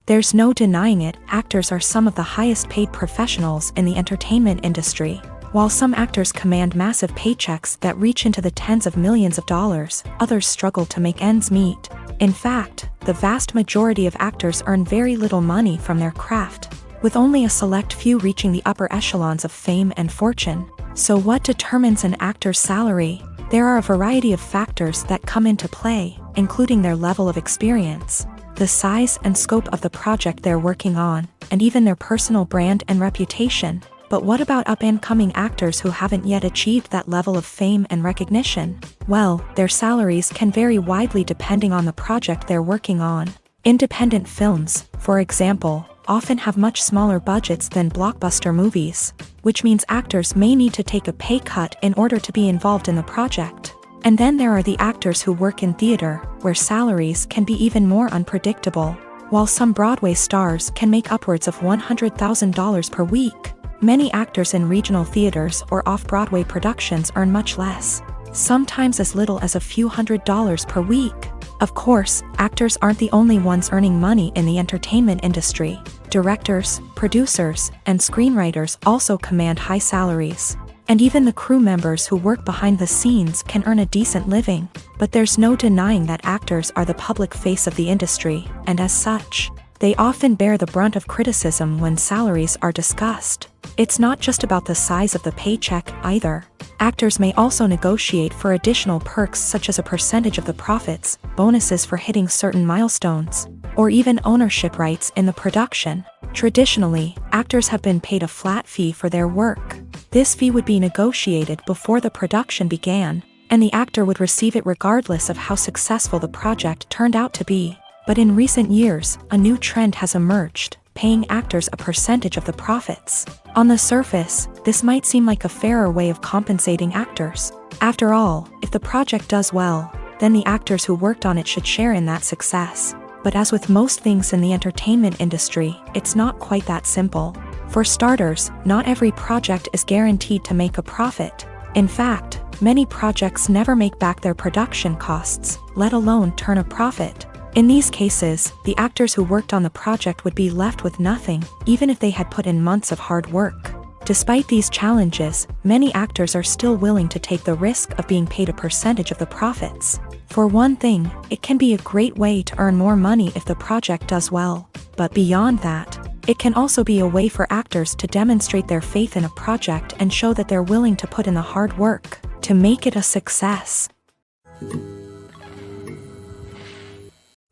There's no denying it, actors are some of the highest paid professionals in the entertainment industry. While some actors command massive paychecks that reach into the tens of millions of dollars, others struggle to make ends meet. In fact, the vast majority of actors earn very little money from their craft, with only a select few reaching the upper echelons of fame and fortune. So what determines an actor's salary? There are a variety of factors that come into play, including their level of experience, the size and scope of the project they're working on, and even their personal brand and reputation. But what about up-and-coming actors who haven't yet achieved that level of fame and recognition? Well, their salaries can vary widely depending on the project they're working on. Independent films, for example, often have much smaller budgets than blockbuster movies, which means actors may need to take a pay cut in order to be involved in the project. And then there are the actors who work in theater, where salaries can be even more unpredictable. While some Broadway stars can make upwards of $100,000 per week, many actors in regional theaters or off-Broadway productions earn much less, sometimes as little as a few $100s per week. Of course, actors aren't the only ones earning money in the entertainment industry. Directors, producers, and screenwriters also command high salaries. And even the crew members who work behind the scenes can earn a decent living. But there's no denying that actors are the public face of the industry, and as such, they often bear the brunt of criticism when salaries are discussed. It's not just about the size of the paycheck either. Actors may also negotiate for additional perks such as a percentage of the profits, bonuses for hitting certain milestones, or even ownership rights in the production. Traditionally, actors have been paid a flat fee for their work. This fee would be negotiated before the production began, and the actor would receive it regardless of how successful the project turned out to be. But in recent years, a new trend has emerged, paying actors a percentage of the profits. On the surface, this might seem like a fairer way of compensating actors. After all, if the project does well, then the actors who worked on it should share in that success. But as with most things in the entertainment industry, it's not quite that simple. For starters, not every project is guaranteed to make a profit. In fact, many projects never make back their production costs, let alone turn a profit. In these cases, the actors who worked on the project would be left with nothing, even if they had put in months of hard work. Despite these challenges, many actors are still willing to take the risk of being paid a percentage of the profits. For one thing, it can be a great way to earn more money if the project does well. But beyond that, it can also be a way for actors to demonstrate their faith in a project and show that they're willing to put in the hard work to make it a success.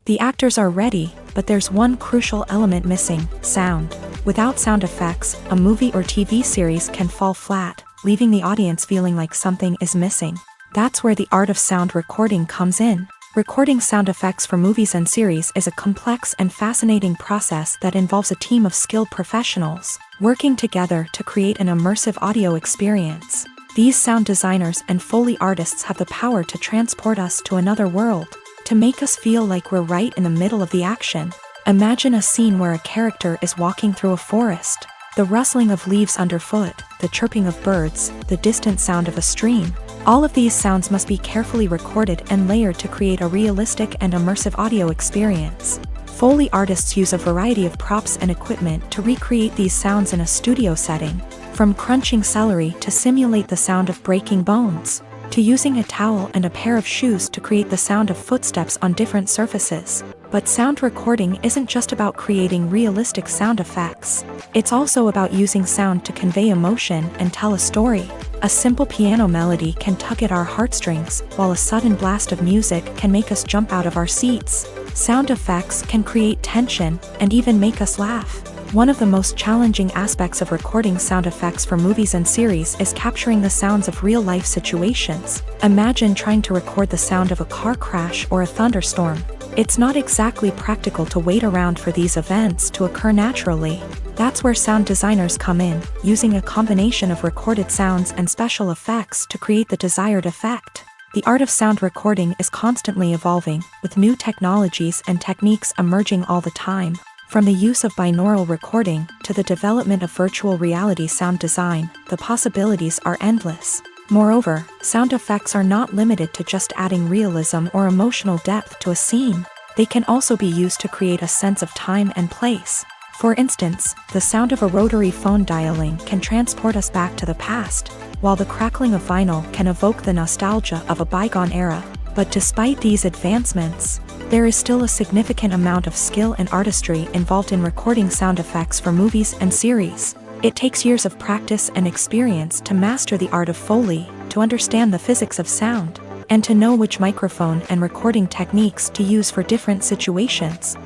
The actors are ready, but there's one crucial element missing: sound. Without sound effects, a movie or TV series can fall flat, leaving the audience feeling like something is missing. That's where the art of sound recording comes in. Recording sound effects for movies and series is a complex and fascinating process that involves a team of skilled professionals working together to create an immersive audio experience. These sound designers and Foley artists have the power to transport us to another world, to make us feel like we're right in the middle of the action. Imagine a scene where a character is walking through a forest. The rustling of leaves underfoot, the chirping of birds, the distant sound of a stream. All of these sounds must be carefully recorded and layered to create a realistic and immersive audio experience. Foley artists use a variety of props and equipment to recreate these sounds in a studio setting, from crunching celery to simulate the sound of breaking bones, to using a towel and a pair of shoes to create the sound of footsteps on different surfaces. But sound recording isn't just about creating realistic sound effects. It's also about using sound to convey emotion and tell a story. A simple piano melody can tug at our heartstrings, while a sudden blast of music can make us jump out of our seats. Sound effects can create tension and even make us laugh. One of the most challenging aspects of recording sound effects for movies and series is capturing the sounds of real-life situations. Imagine trying to record the sound of a car crash or a thunderstorm. It's not exactly practical to wait around for these events to occur naturally. That's where sound designers come in, using a combination of recorded sounds and special effects to create the desired effect. The art of sound recording is constantly evolving, with new technologies and techniques emerging all the time. From the use of binaural recording to the development of virtual reality sound design, the possibilities are endless. Moreover, sound effects are not limited to just adding realism or emotional depth to a scene. They can also be used to create a sense of time and place. For instance, the sound of a rotary phone dialing can transport us back to the past, while the crackling of vinyl can evoke the nostalgia of a bygone era. But despite these advancements, there is still a significant amount of skill and artistry involved in recording sound effects for movies and series. It takes years of practice and experience to master the art of Foley, to understand the physics of sound, and to know which microphone and recording techniques to use for different situations.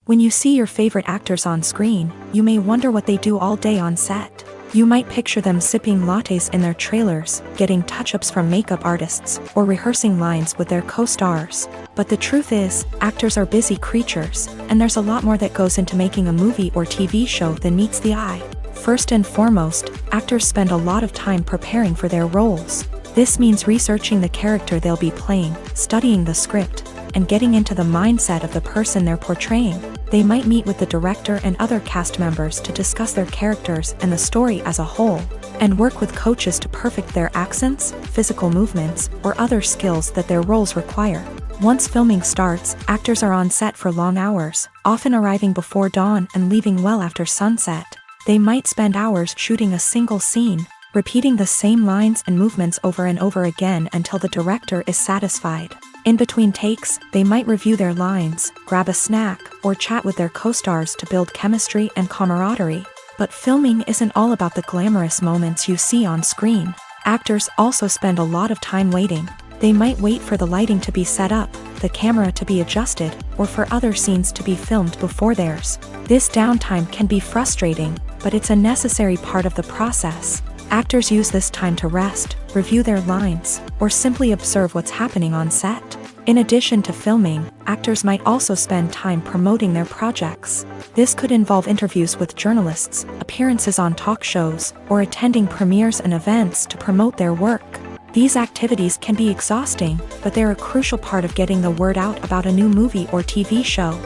When you see your favorite actors on screen, you may wonder what they do all day on set. You might picture them sipping lattes in their trailers, getting touch-ups from makeup artists, or rehearsing lines with their co-stars. But the truth is, actors are busy creatures, and there's a lot more that goes into making a movie or TV show than meets the eye. First and foremost, actors spend a lot of time preparing for their roles. This means researching the character they'll be playing, studying the script, and getting into the mindset of the person they're portraying. They might meet with the director and other cast members to discuss their characters and the story as a whole, and work with coaches to perfect their accents, physical movements, or other skills that their roles require. Once filming starts, actors are on set for long hours, often arriving before dawn and leaving well after sunset. They might spend hours shooting a single scene, repeating the same lines and movements over and over again until the director is satisfied. In between takes, they might review their lines, grab a snack, or chat with their co-stars to build chemistry and camaraderie. But filming isn't all about the glamorous moments you see on screen. Actors also spend a lot of time waiting. They might wait for the lighting to be set up, the camera to be adjusted, or for other scenes to be filmed before theirs. This downtime can be frustrating, but it's a necessary part of the process. Actors use this time to rest, review their lines, or simply observe what's happening on set. In addition to filming, actors might also spend time promoting their projects. This could involve interviews with journalists, appearances on talk shows, or attending premieres and events to promote their work. These activities can be exhausting, but they're a crucial part of getting the word out about a new movie or TV show.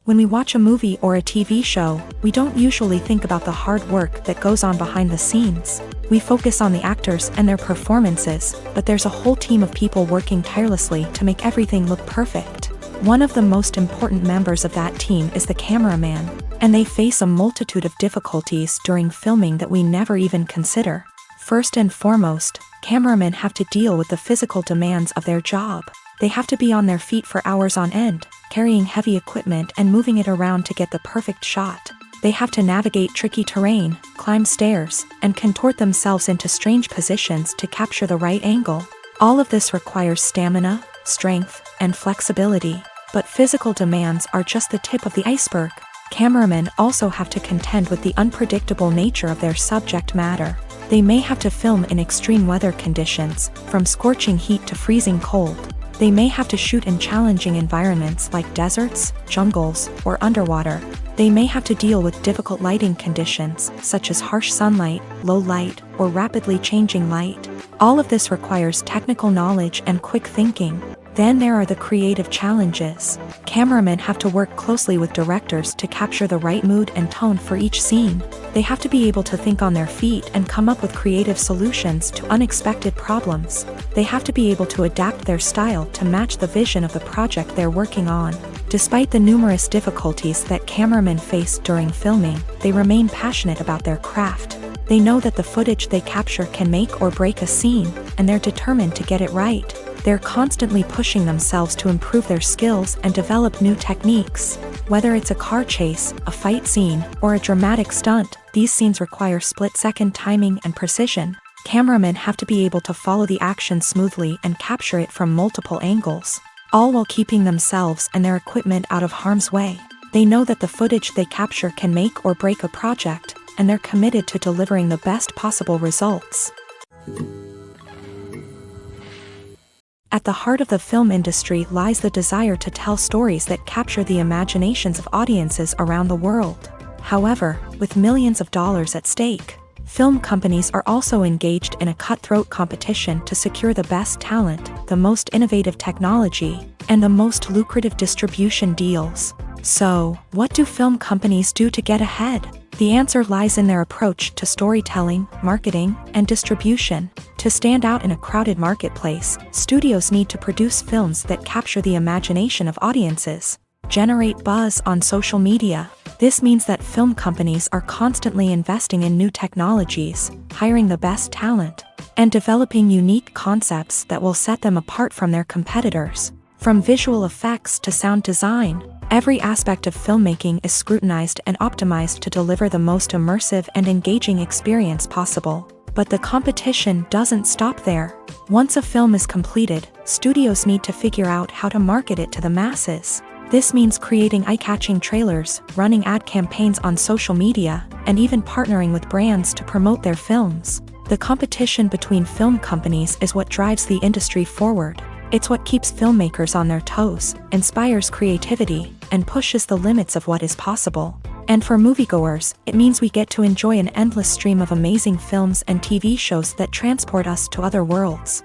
When we watch a movie or a TV show, we don't usually think about the hard work that goes on behind the scenes. We focus on the actors and their performances, but there's a whole team of people working tirelessly to make everything look perfect. One of the most important members of that team is the cameraman, and they face a multitude of difficulties during filming that we never even consider. First and foremost, cameramen have to deal with the physical demands of their job. They have to be on their feet for hours on end, carrying heavy equipment and moving it around to get the perfect shot. They have to navigate tricky terrain, climb stairs, and contort themselves into strange positions to capture the right angle. All of this requires stamina, strength, and flexibility. But physical demands are just the tip of the iceberg. Cameramen also have to contend with the unpredictable nature of their subject matter. They may have to film in extreme weather conditions, from scorching heat to freezing cold. They may have to shoot in challenging environments like deserts, jungles, or underwater. They may have to deal with difficult lighting conditions, such as harsh sunlight, low light, or rapidly changing light. All of this requires technical knowledge and quick thinking. Then there are the creative challenges. Cameramen have to work closely with directors to capture the right mood and tone for each scene. They have to be able to think on their feet and come up with creative solutions to unexpected problems. They have to be able to adapt their style to match the vision of the project they're working on. Despite the numerous difficulties that cameramen face during filming, they remain passionate about their craft. They know that the footage they capture can make or break a scene, and they're determined to get it right. They're constantly pushing themselves to improve their skills and develop new techniques. Whether it's a car chase, a fight scene, or a dramatic stunt, these scenes require split-second timing and precision. Cameramen have to be able to follow the action smoothly and capture it from multiple angles, all while keeping themselves and their equipment out of harm's way. They know that the footage they capture can make or break a project, and they're committed to delivering the best possible results. At the heart of the film industry lies the desire to tell stories that capture the imaginations of audiences around the world. However, with millions of dollars at stake, film companies are also engaged in a cutthroat competition to secure the best talent, the most innovative technology, and the most lucrative distribution deals. So, what do film companies do to get ahead? The answer lies in their approach to storytelling, marketing, and distribution. To stand out in a crowded marketplace, studios need to produce films that capture the imagination of audiences, generate buzz on social media. This means that film companies are constantly investing in new technologies, hiring the best talent, and developing unique concepts that will set them apart from their competitors. From visual effects to sound design, every aspect of filmmaking is scrutinized and optimized to deliver the most immersive and engaging experience possible. But the competition doesn't stop there. Once a film is completed, studios need to figure out how to market it to the masses. This means creating eye-catching trailers, running ad campaigns on social media, and even partnering with brands to promote their films. The competition between film companies is what drives the industry forward. It's what keeps filmmakers on their toes, inspires creativity, and pushes the limits of what is possible. And for moviegoers, it means we get to enjoy an endless stream of amazing films and TV shows that transport us to other worlds.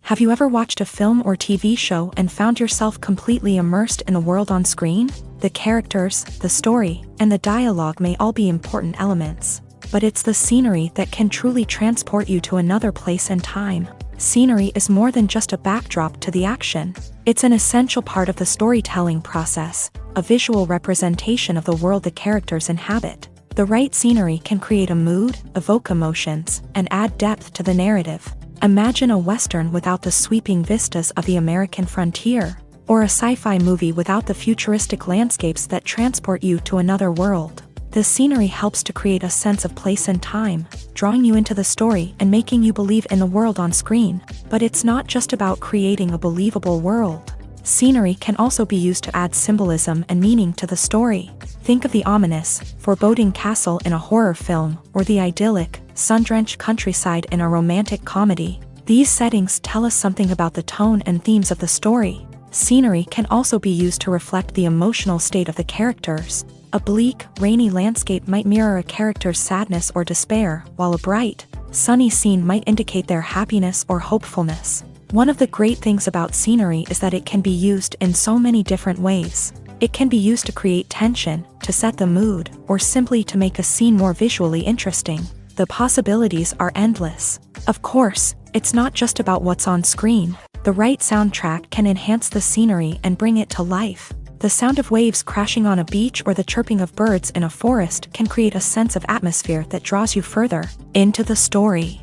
Have you ever watched a film or TV show and found yourself completely immersed in the world on screen? The characters, the story, and the dialogue may all be important elements, but it's the scenery that can truly transport you to another place and time. Scenery is more than just a backdrop to the action. It's an essential part of the storytelling process, a visual representation of the world the characters inhabit. The right scenery can create a mood, evoke emotions, and add depth to the narrative. Imagine a Western without the sweeping vistas of the American frontier, or a sci-fi movie without the futuristic landscapes that transport you to another world. The scenery helps to create a sense of place and time, drawing you into the story and making you believe in the world on screen. But it's not just about creating a believable world. Scenery can also be used to add symbolism and meaning to the story. Think of the ominous, foreboding castle in a horror film, or the idyllic, sun-drenched countryside in a romantic comedy. These settings tell us something about the tone and themes of the story. Scenery can also be used to reflect the emotional state of the characters. A bleak, rainy landscape might mirror a character's sadness or despair, while a bright, sunny scene might indicate their happiness or hopefulness. One of the great things about scenery is that it can be used in so many different ways. It can be used to create tension, to set the mood, or simply to make a scene more visually interesting. The possibilities are endless. Of course, it's not just about what's on screen. The right soundtrack can enhance the scenery and bring it to life. The sound of waves crashing on a beach or the chirping of birds in a forest can create a sense of atmosphere that draws you further into the story.